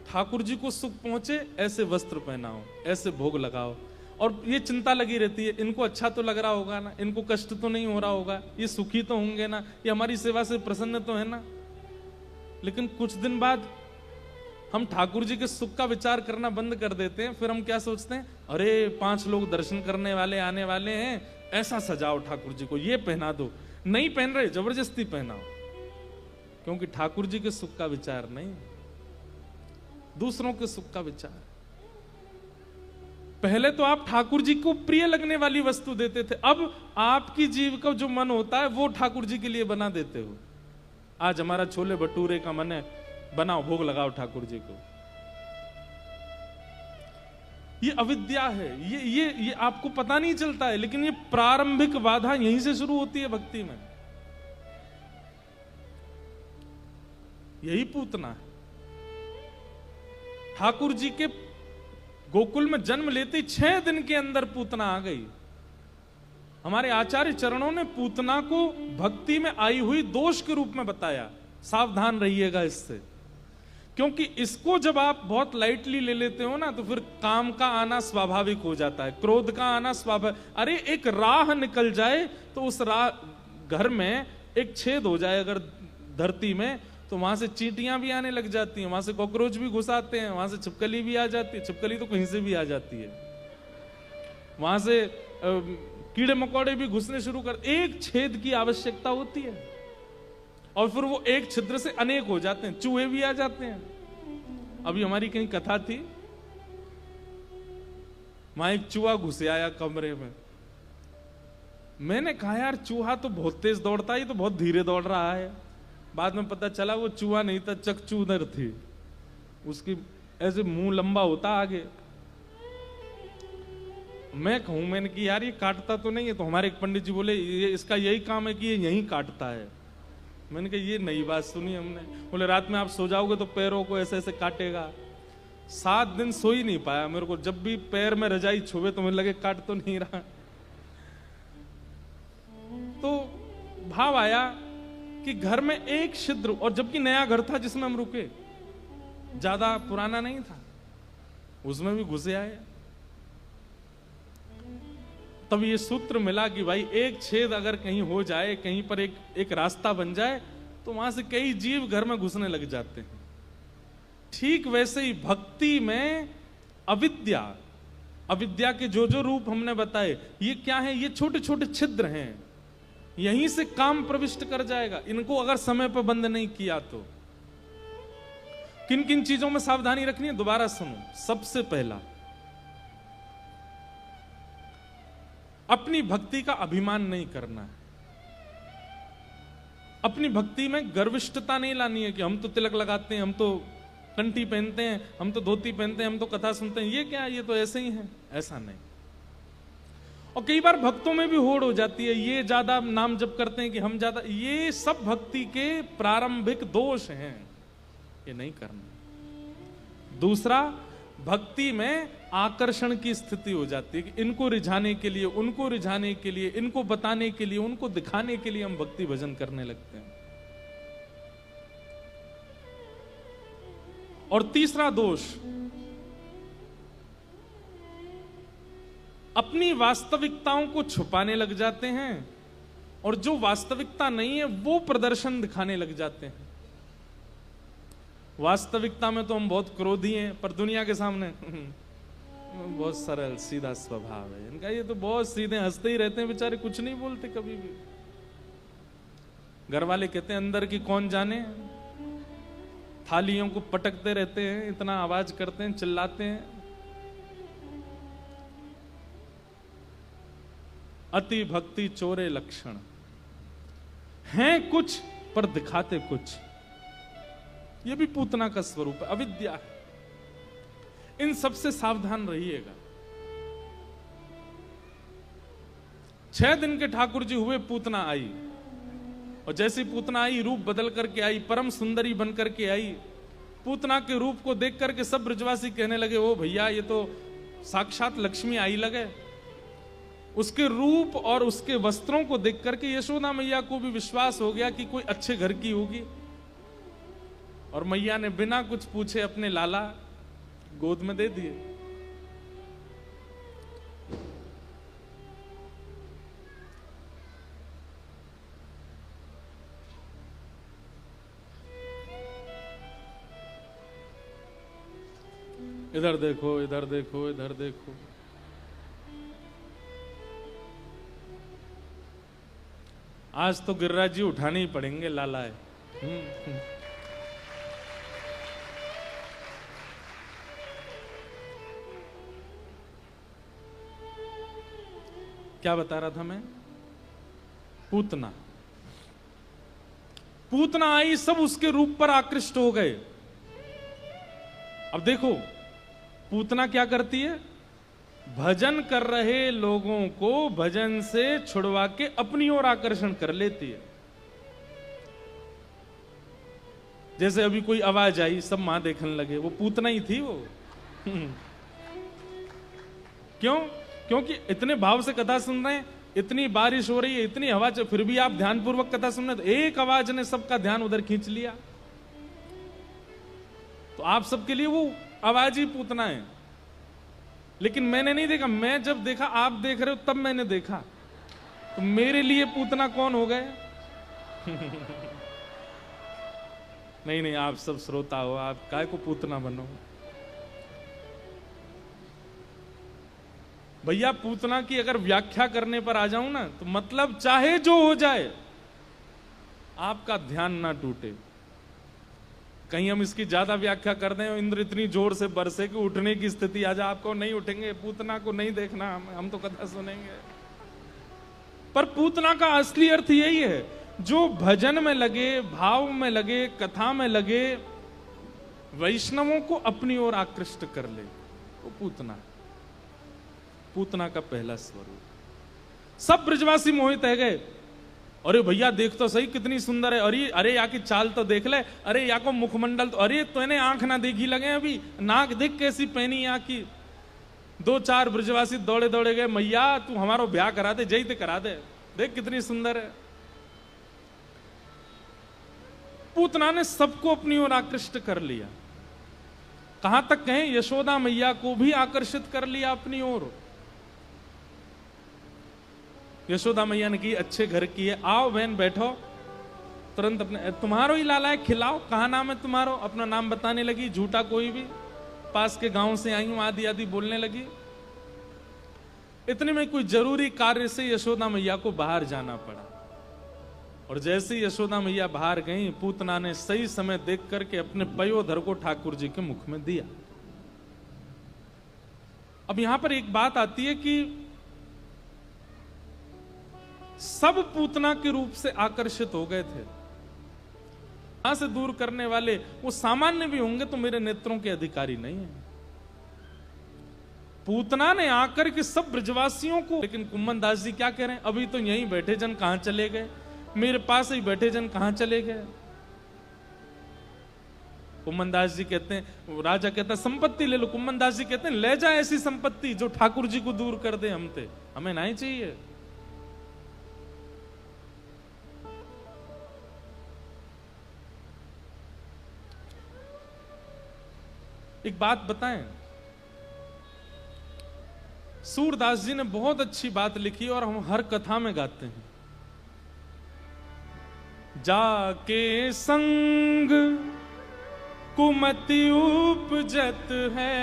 ठाकुर जी को सुख पहुंचे, ऐसे वस्त्र पहनाओ, ऐसे भोग लगाओ, और ये चिंता लगी रहती है, इनको अच्छा तो लग रहा होगा ना, इनको कष्ट तो नहीं हो रहा होगा, ये सुखी तो होंगे ना, ये हमारी सेवा से प्रसन्न तो है ना। लेकिन कुछ दिन बाद हम ठाकुर जी के सुख का विचार करना बंद कर देते हैं। फिर हम क्या सोचते हैं? अरे 5 लोग दर्शन करने वाले आने वाले हैं, ऐसा सजाओ ठाकुर जी को, ये पहना दो। नहीं पहन रहे, जबरदस्ती पहनाओ, क्योंकि ठाकुर जी के सुख का विचार नहीं, दूसरों के सुख का विचार। पहले तो आप ठाकुर जी को प्रिय लगने वाली वस्तु देते थे, अब आपकी जीव का जो मन होता है वो ठाकुर जी के लिए बना देते हो। आज हमारा छोले भटूरे का मन है, बनाओ, भोग लगाओ ठाकुर जी को। ये अविद्या है, ये आपको पता नहीं चलता है, लेकिन ये प्रारंभिक बाधा यहीं से शुरू होती है भक्ति में। यही पूतना है। ठाकुर जी के गोकुल में जन्म लेते 6 दिन के अंदर पूतना आ गई। हमारे आचार्य चरणों ने पूतना को भक्ति में आई हुई दोष के रूप में बताया। सावधान रहिएगा इससे, क्योंकि इसको जब आप बहुत लाइटली ले लेते हो ना, तो फिर काम का आना स्वाभाविक हो जाता है, क्रोध का आना स्वाभाविक। अरे एक राह निकल जाए तो उस राह, घर में एक छेद हो जाए अगर धरती में, तो वहां से चींटियां भी आने लग जाती हैं, वहां से कॉकरोच भी घुस आते हैं, वहां से छिपकली भी आ जाती है। छिपकली तो कहीं से भी आ जाती है, वहां से कीड़े मकोड़े भी घुसने शुरू कर। एक छेद की आवश्यकता होती है, और फिर वो एक छिद्र से अनेक हो जाते हैं, चूहे भी आ जाते हैं। अभी हमारी कहीं कथा थी, वहां एक चूहा घुसे आया कमरे में। मैंने कहा यार चूहा तो बहुत तेज दौड़ता है, ये तो बहुत धीरे दौड़ रहा है। बाद में पता चला वो चूहा नहीं था, चकचूदर थी। उसकी ऐसे मुंह लंबा होता आगे। मैं कहूं, मैंने कि यार ये काटता तो नहीं है, तो हमारे एक पंडित जी बोले ये इसका यही काम है कि ये यहीं काटता है। मैंने कहा ये नई बात सुनी हमने। बोले रात में आप सो जाओगे तो पैरों को ऐसे ऐसे काटेगा। 7 दिन सो ही नहीं पाया। मेरे को जब भी पैर में रजाई छुए तो मुझे लगे काट तो नहीं रहा। तो भाव आया कि घर में एक छिद्र, और जबकि नया घर था जिसमें हम रुके, ज्यादा पुराना नहीं था, उसमें भी घुसे आए। तब ये सूत्र मिला कि भाई एक छेद अगर कहीं हो जाए, कहीं पर एक रास्ता बन जाए, तो वहां से कई जीव घर में घुसने लग जाते हैं। ठीक वैसे ही भक्ति में अविद्या, अविद्या के जो जो रूप हमने बताए, ये क्या है? ये छोटे छोटे छिद्र हैं, यहीं से काम प्रविष्ट कर जाएगा। इनको अगर समय पर बंद नहीं किया तो किन किन चीजों में सावधानी रखनी है, दोबारा सुनो। सबसे पहला, अपनी भक्ति का अभिमान नहीं करना है। अपनी भक्ति में गर्विष्ठता नहीं लानी है कि हम तो तिलक लगाते हैं, हम तो कंठी पहनते हैं, हम तो धोती पहनते हैं, हम तो कथा सुनते हैं, ये क्या, ये तो ऐसे ही है। ऐसा नहीं। और कई बार भक्तों में भी होड़ हो जाती है, ये ज्यादा नाम जप करते हैं कि हम ज्यादा, ये सब भक्ति के प्रारंभिक दोष हैं, ये नहीं करना। दूसरा, भक्ति में आकर्षण की स्थिति हो जाती है कि इनको रिझाने के लिए, उनको रिझाने के लिए, इनको बताने के लिए, उनको दिखाने के लिए हम भक्ति भजन करने लगते हैं। और तीसरा दोष, अपनी वास्तविकताओं को छुपाने लग जाते हैं, और जो वास्तविकता नहीं है वो प्रदर्शन दिखाने लग जाते हैं। वास्तविकता में तो हम बहुत क्रोधी हैं, पर दुनिया के सामने बहुत सरल सीधा स्वभाव है इनका। ये तो बहुत सीधे, हंसते ही रहते हैं बेचारे, कुछ नहीं बोलते कभी भी। घर वाले कहते हैं अंदर की कौन जाने, थालियों को पटकते रहते हैं, इतना आवाज करते हैं, चिल्लाते हैं। अति भक्ति चोरे लक्षण, हैं कुछ पर दिखाते कुछ। ये भी पूतना का स्वरूप है, अविद्या है। इन सबसे सावधान रहिएगा। 6 दिन के ठाकुर जी हुए, पूतना आई, और जैसी पूतना आई रूप बदल करके आई, परम सुंदरी बन करके आई। पूतना के रूप को देख करके सब ब्रजवासी कहने लगे, ओ भैया ये तो साक्षात लक्ष्मी आई लगे। उसके रूप और उसके वस्त्रों को देख करके यशोदा मैया को भी विश्वास हो गया कि कोई अच्छे घर की होगी। और मैया ने बिना कुछ पूछे अपने लाला गोद में दे दिए। इधर देखो, इधर देखो, इधर देखो। आज तो गिरिराज जी उठाने ही पड़ेंगे, लाला है। क्या बता रहा था मैं? पूतना, पूतना आई, सब उसके रूप पर आकृष्ट हो गए। अब देखो पूतना क्या करती है, भजन कर रहे लोगों को भजन से छुड़वा के अपनी ओर आकर्षण कर लेती है। जैसे अभी कोई आवाज आई, सब मां देखने लगे, वो पूतना ही थी वो। क्यों? क्योंकि इतने भाव से कथा सुन रहे हैं, इतनी बारिश हो रही है, इतनी हवा चल, फिर भी आप ध्यानपूर्वक कथा सुन रहे, तो एक आवाज ने सबका ध्यान उधर खींच लिया। तो आप सबके लिए वो आवाज ही पूतना है। लेकिन मैंने नहीं देखा, मैं जब देखा, आप देख रहे हो तब मैंने देखा, तो मेरे लिए पूतना कौन हो गए? नहीं नहीं, आप सब श्रोता हो, आप काय को पूतना बनो। भैया पूतना की अगर व्याख्या करने पर आ जाऊं ना, तो मतलब चाहे जो हो जाए, आपका ध्यान ना टूटे। कहीं हम इसकी ज्यादा व्याख्या कर दें, इंद्र इतनी जोर से बरसे कि उठने की स्थिति आ जाए, आपको नहीं उठेंगे, पूतना को नहीं देखना, हम तो कथा सुनेंगे। पर पूतना का असली अर्थ यही है, जो भजन में लगे, भाव में लगे, कथा में लगे, वैष्णवों को अपनी ओर आकृष्ट कर ले, वो पूतना। पूतना का पहला स्वरूप। सब ब्रजवासी मोहित है गए, अरे भैया देख तो सही कितनी सुंदर है, अरे या की चाल तो देख ले, अरे या को मुखमंडल तो, अरे तूने आंख ना देखी लगे, अभी नाक देख कैसी पहनी यहाँ की। दो चार ब्रजवासी दौड़े दौड़े गए, मैया तू हमारो ब्याह करा दे, जय ते करा दे, देख कितनी सुंदर है। पूतना ने सबको अपनी ओर आकृष्ट कर लिया। कहां तक कहें, यशोदा मैया को भी आकर्षित कर लिया अपनी ओर। यशोदा मैया ने की अच्छे घर की है, आओ बहन बैठो, तुरंत अपने तुम्हारो ही लाला है, खिलाओ, कहा नाम है तुम्हारो, अपना नाम बताने लगी, झूठा कोई भी, पास के गांव से आई हूं आदि आदि बोलने लगी। इतने में कोई जरूरी कार्य से यशोदा मैया को बाहर जाना पड़ा, और जैसे यशोदा मैया बाहर गई, पूतना ने सही समय देख करके अपने पयोधर को ठाकुर जी के मुख में दिया। अब यहां पर एक बात आती है कि सब पूतना के रूप से आकर्षित हो गए थे। यहां से दूर करने वाले वो सामान्य भी होंगे तो मेरे नेत्रों के अधिकारी नहीं है। पूतना ने आकर के सब ब्रजवासियों को, लेकिन कुम्मन दास जी क्या कह रहे हैं, अभी तो यहीं बैठे जन कहां चले गए, मेरे पास ही बैठे जन कहां चले गए। कुम्मन दास जी कहते हैं, राजा कहता है संपत्ति ले लो, कुम्मन दास जी कहते हैं ले जा ऐसी संपत्ति जो ठाकुर जी को दूर कर दे हमसे, हमें नहीं चाहिए। एक बात बताएं, सूरदास जी ने बहुत अच्छी बात लिखी और हम हर कथा में गाते हैं, जाके संग कुमति उपजत है,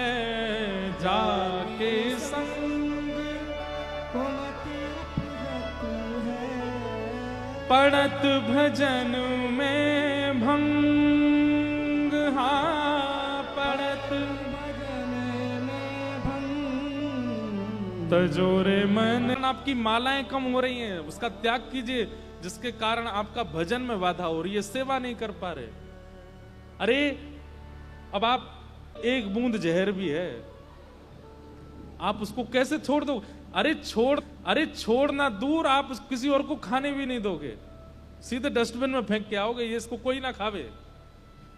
जाके संग
कुमति उपजत है,
पड़त भजन में भंग, हाँ पड़त
भजन में भंग।
तजोरे मन। आपकी मालाएं कम हो रही हैं, उसका त्याग कीजिए, जिसके कारण आपका भजन में बाधा हो रही है, सेवा नहीं कर पा रहे। अरे अब आप एक बूंद जहर भी है, आप उसको कैसे छोड़ दो? अरे छोड़ना दूर, आप किसी और को खाने भी नहीं दोगे, सीधे डस्टबिन में फेंक के आओगे, ये इसको कोई ना खावे।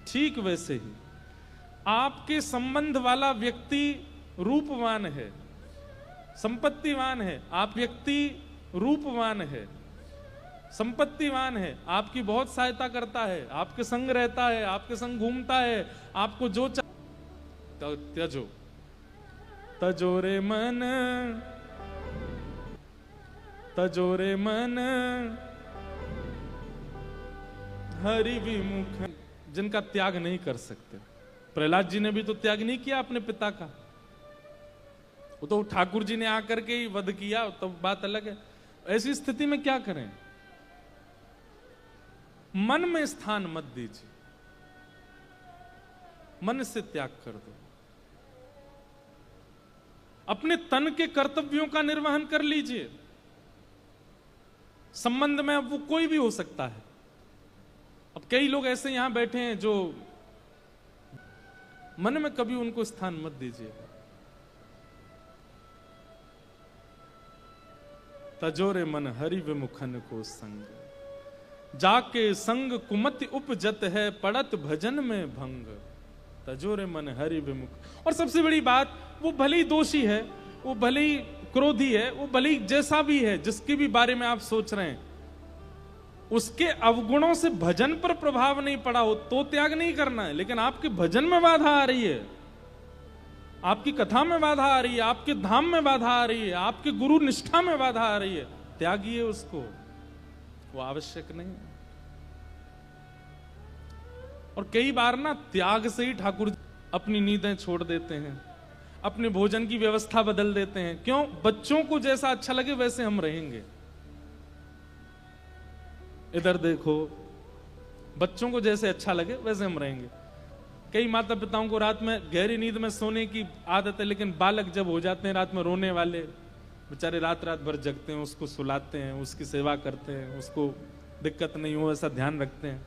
ठीक वैसे ही आपके संबंध वाला व्यक्ति रूपवान है, संपत्तिवान है, आप व्यक्ति रूपवान है, संपत्तिवान है, आपकी बहुत सहायता करता है, आपके संग रहता है, आपके संग घूमता है, आपको जो त्यजो तजोरे मन, तजोरे मन हरि विमुख, जिनका त्याग नहीं कर सकते। प्रहलाद जी ने भी तो त्याग नहीं किया अपने पिता का, वो तो ठाकुर जी ने आकर के ही वध किया, तो बात अलग है। ऐसी स्थिति में क्या करें? मन में स्थान मत दीजिए, मन से त्याग कर दो। अपने तन के कर्तव्यों का निर्वहन कर लीजिए। संबंध में अब वो कोई भी हो सकता है। अब कई लोग ऐसे यहां बैठे हैं जो मन में कभी उनको स्थान मत दीजिए। तजोरे मन हरि विमुखन को संग, जाके संग कुमति उपजत है, पड़त भजन में भंग। तजोरे मन हरि विमुख। और सबसे बड़ी बात, वो भले ही दोषी है, वो भले ही क्रोधी है, वो भले ही जैसा भी है, जिसके भी बारे में आप सोच रहे हैं, उसके अवगुणों से भजन पर प्रभाव नहीं पड़ा हो तो त्याग नहीं करना है। लेकिन आपके भजन में बाधा आ रही है, आपकी कथा में बाधा आ रही है, आपके धाम में बाधा आ रही है, आपके गुरु निष्ठा में बाधा आ रही है, त्यागिए उसको, वो आवश्यक नहीं है। और कई बार ना त्याग से ही ठाकुर अपनी नींदें छोड़ देते हैं, अपने भोजन की व्यवस्था बदल देते हैं। क्यों? बच्चों को जैसा अच्छा लगे वैसे हम रहेंगे। इधर देखो, बच्चों को जैसे अच्छा लगे वैसे हम रहेंगे। कई माता पिताओं को रात में गहरी नींद में सोने की आदत है, लेकिन बालक जब हो जाते हैं रात में रोने वाले, बेचारे रात रात भर जगते हैं, उसको सुलाते हैं, उसकी सेवा करते हैं, उसको दिक्कत नहीं हो ऐसा ध्यान रखते हैं।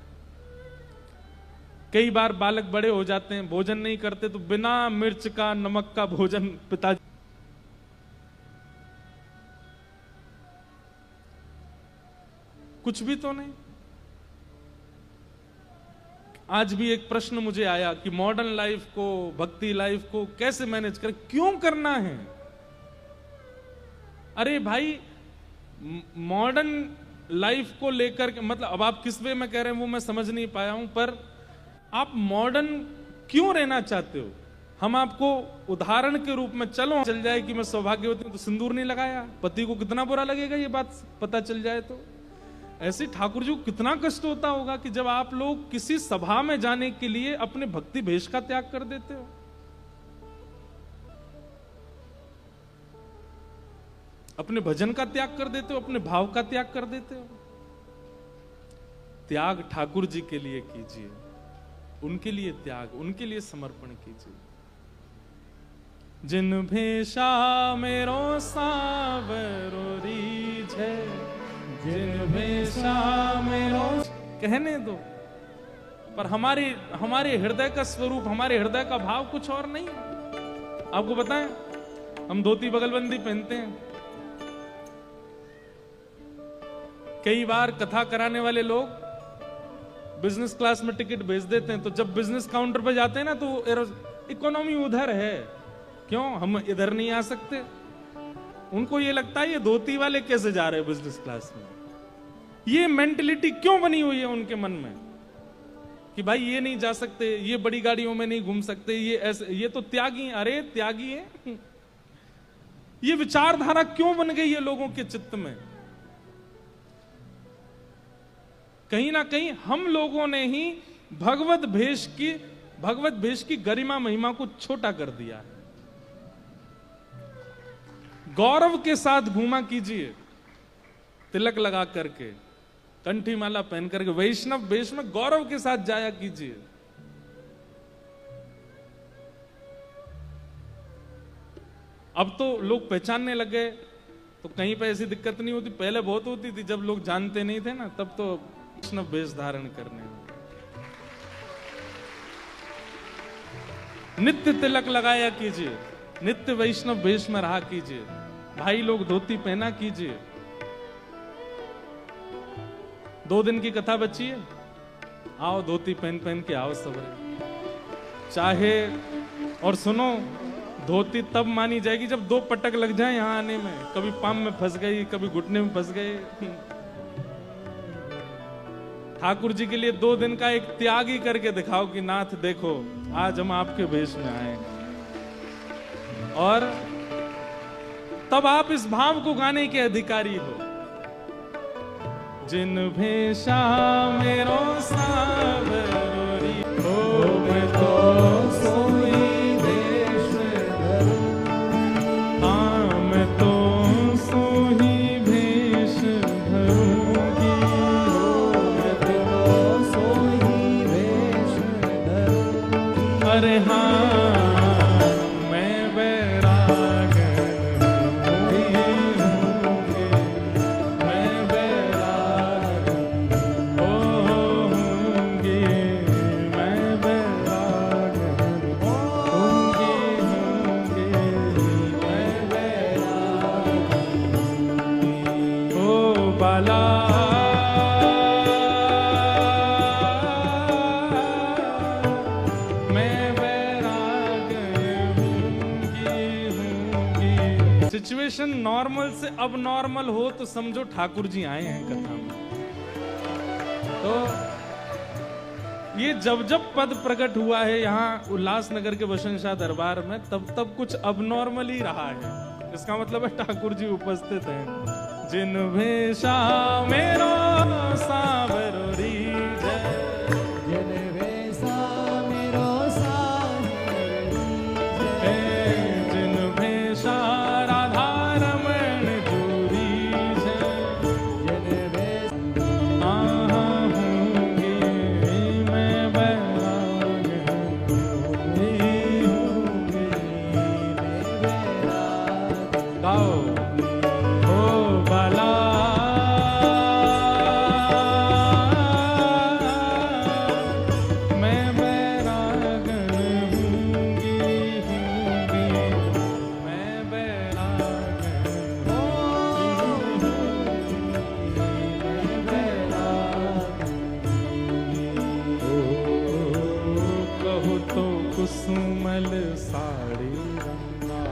कई बार बालक बड़े हो जाते हैं, भोजन नहीं करते, तो बिना मिर्च का नमक का भोजन पिताजी कुछ भी तो नहीं। आज भी एक प्रश्न मुझे आया कि मॉडर्न लाइफ को, भक्ति लाइफ को कैसे मैनेज करें, क्यों करना है? अरे भाई, मॉडर्न लाइफ को लेकर के मतलब अब आप किस वे में कह रहे हैं वो मैं समझ नहीं पाया हूं, पर आप मॉडर्न क्यों रहना चाहते हो? हम आपको उदाहरण के रूप में चल जाए कि मैं सौभाग्यवती हूं तो सिंदूर नहीं लगाया, पति को कितना बुरा लगेगा ये बात पता चल जाए तो। ऐसे ठाकुर जी को कितना कष्ट होता होगा कि जब आप लोग किसी सभा में जाने के लिए अपने भक्ति भेष का त्याग कर देते हो। अपने भजन का त्याग कर देते हो, अपने भाव का त्याग कर देते हो। त्याग ठाकुर जी के लिए कीजिए, उनके लिए त्याग, उनके लिए समर्पण कीजिए। जिन भेषा मेरो सावरो रीझ है, जिन भेषा मेरो, कहने दो, पर हमारे हृदय का स्वरूप, हमारे हृदय का भाव कुछ और नहीं है। आपको बताएं, हम धोती बगलबंदी पहनते हैं। कई बार कथा कराने वाले लोग बिजनेस क्लास में टिकट भेज देते हैं, तो जब बिजनेस काउंटर पे जाते हैं ना तो इकोनॉमी उधर है, क्यों हम इधर नहीं आ सकते? उनको ये लगता है ये धोती वाले कैसे जा रहे हैं बिजनेस क्लास में। ये मेंटलिटी क्यों बनी हुई है उनके मन में कि भाई ये नहीं जा सकते, ये बड़ी गाड़ियों में नहीं घूम सकते, ये ऐसे, ये तो त्यागी। अरे त्यागी है, ये विचारधारा क्यों बन गई है लोगों के चित्त में? कहीं ना कहीं हम लोगों ने ही भगवत भेष की गरिमा महिमा को छोटा कर दिया है। गौरव के साथ घूमा कीजिए, तिलक लगा करके, कंठी माला पहन करके, वैष्णव वेश में गौरव के साथ जाया कीजिए। अब तो लोग पहचानने लगे तो कहीं पे ऐसी दिक्कत नहीं होती, पहले बहुत होती थी जब लोग जानते नहीं थे ना, तब तो वैष्णव वेश धारण करने में। नित्य तिलक लगाया कीजिए, नित्य वैष्णव वेश में रहा कीजिए, भाई लोग धोती पहना कीजिए। 2 दिन की कथा बची है, आओ धोती पहन पहन के आओ सबरे। चाहे और सुनो, धोती तब मानी जाएगी जब 2 पटक लग जाए यहां आने में, कभी पाम में फंस गई, कभी घुटने में फंस गए। ठाकुर जी के लिए 2 दिन का एक त्याग ही करके दिखाओ कि नाथ देखो आज हम आपके भेष में आए, और तब आप इस भाव को गाने के अधिकारी हो। जिन भेषा मेरो सावरी हो, मैं तो सोई भेष धरूं, हाँ मैं तो सोई भेष धरूंगी, हो मैं तो सोई भेष धरूंगी। अरे हाँ मैं बैरागन सिचुएशन नॉर्मल से अब नॉर्मल हो तो समझो ठाकुर जी आए हैं कथा में। तो ये जब जब पद प्रकट हुआ है यहाँ उल्लासनगर के बसंत शाह दरबार में, तब तब कुछ अब नॉर्मल ही रहा है। इसका मतलब है ठाकुर जी उपस्थित हैं। जिन भेषा मेरो सावरो रीझ,
जिन भेषा मेरो सावरो रीझ,
जिन भेषा राधा रमण जूरीझ,
जिन भेषा
आहा हूँगी मैं बैराग हूँगी गाओ ओ बाला मैं बैराग हूँगी मैं बैराग कहो तो कुसुमल साड़ी रंगा,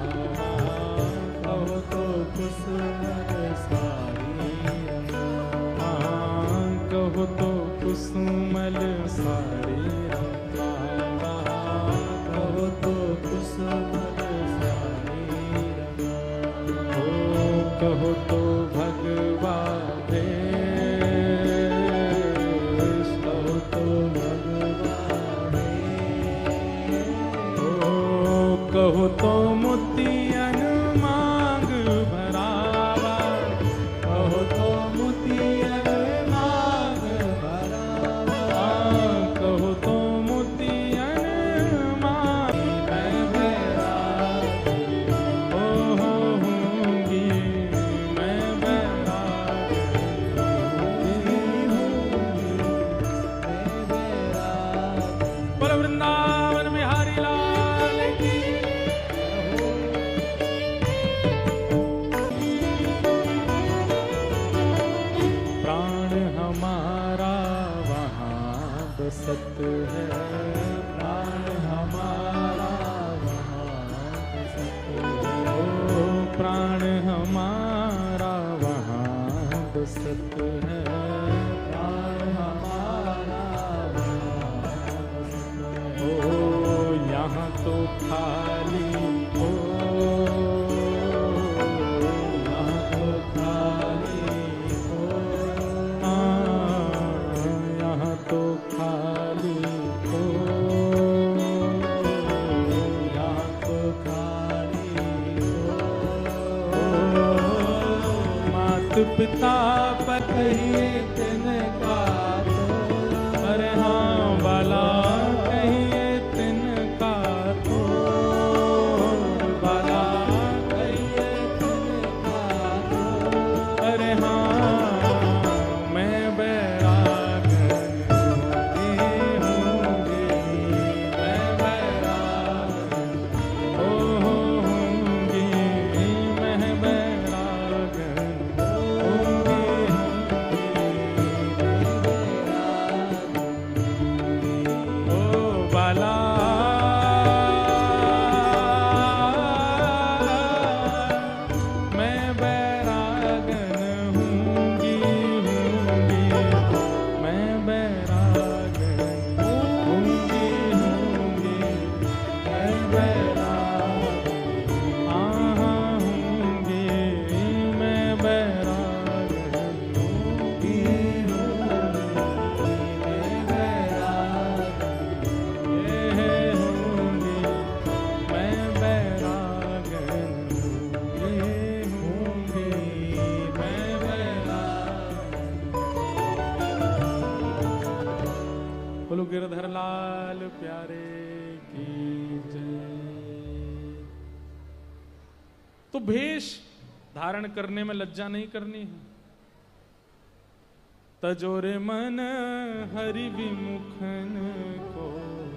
कहो तो कुसुमल साड़ी रंगा,
कहो तो कुसुमल साड़ी रंगा,
कहो तो कुसुमल साड़ी रंगा,
कहो तो भगवा भेष,
कहो तो भगवा भेष,
कहो तो मोतियन मांग भरावा,
कहो तो मोतियन मांग भरावा,
कहो तो मोतियन मांग
मैं बैराग
होंगी मैं बैराग बोलो वृंदावन बिहारी लाल की। प्राण हमारा वहाँ बसत है,
प्राण हमारा वहाँ बसत है,
ओ प्राण हमारा वहाँ बसत है,
प्राण हमारा वहाँ बसत है,
ओ यहाँ तो खाली हो,
यहाँ तो खाली हो,
यहाँ तो खाली हो,
यहाँ तो खाली हो,
मात पिता पर
कहिए तिनका तो,
अरे हाँ बाला कहिए तिनका तो, बाला
कहिए तिनका तो,
अरे हाँ मैं बैराग हूँगी मैं बैराग होंगी मैं बैराग ओ बाला मैं बैरागन हूँगी मैं बैरागन हूँगी मैं बैराग आहा हूँगी मैं बैरागन हूँगी ये हूँगी मैं बैरागन हूँगी मैं बैराग। बोलो गिरधर लाल प्यारे की जय। तो भेष धारण करने में लज्जा नहीं करनी है। तजोरे मन हरि विमुखन को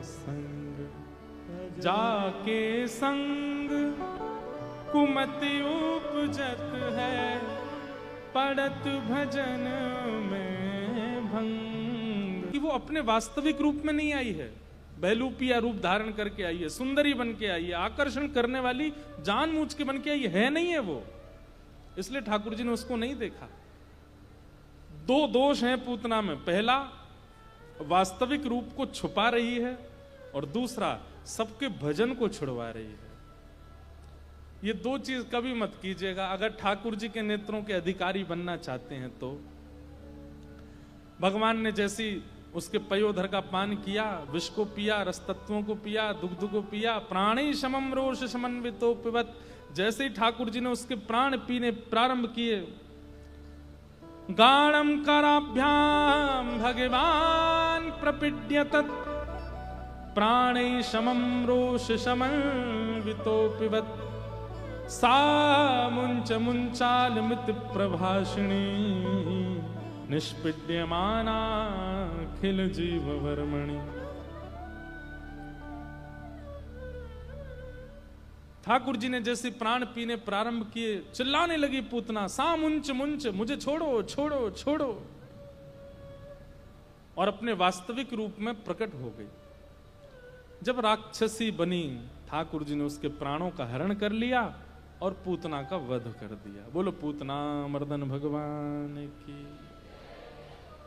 संग, जाके संग कुमति उपजत है, पड़त भजन में भंग। कि वो अपने वास्तविक रूप में नहीं आई है, बहलूपिया रूप धारण करके आई है, सुंदरी बन के आई है, आकर्षण करने वाली जानबूझ के बन के आई है नहीं है वो, इसलिए ठाकुर जी ने उसको नहीं देखा। दो दोष हैं पूतना में, पहला वास्तविक रूप को छुपा रही है और दूसरा सबके भजन को छुड़वा रही है। ये दो चीज कभी मत कीजिएगा। अगर ठाकुर जी के नेत्रों के अधिकारी बनना चाहते हैं तो भगवान ने जैसी उसके पयोधर का पान किया, विष को पिया, रस तत्वों को पिया, दुग्ध को पिया, प्राणी समम रोष समन्वितो पिबत, जैसे ही ठाकुर जी ने उसके प्राण पीने प्रारंभ किए, गाढ़म कराभ्याम भगवान प्रपीड्यत प्राणे समम रोष समन्वितो पिबत, सा मुंच मुंचाल मित प्रभाषिणी निष्पीड्यमाना खिल जीव वर्मणि। ठाकुर जी ने जैसे प्राण पीने प्रारंभ किए, चिल्लाने लगी पूतना, सा मुंच मुंच, मुझे छोड़ो छोड़ो छोड़ो, और अपने वास्तविक रूप में प्रकट हो गई। जब राक्षसी बनी, ठाकुर जी ने उसके प्राणों का हरण कर लिया और पूतना का वध कर दिया। बोलो पूतना मर्दन भगवान की।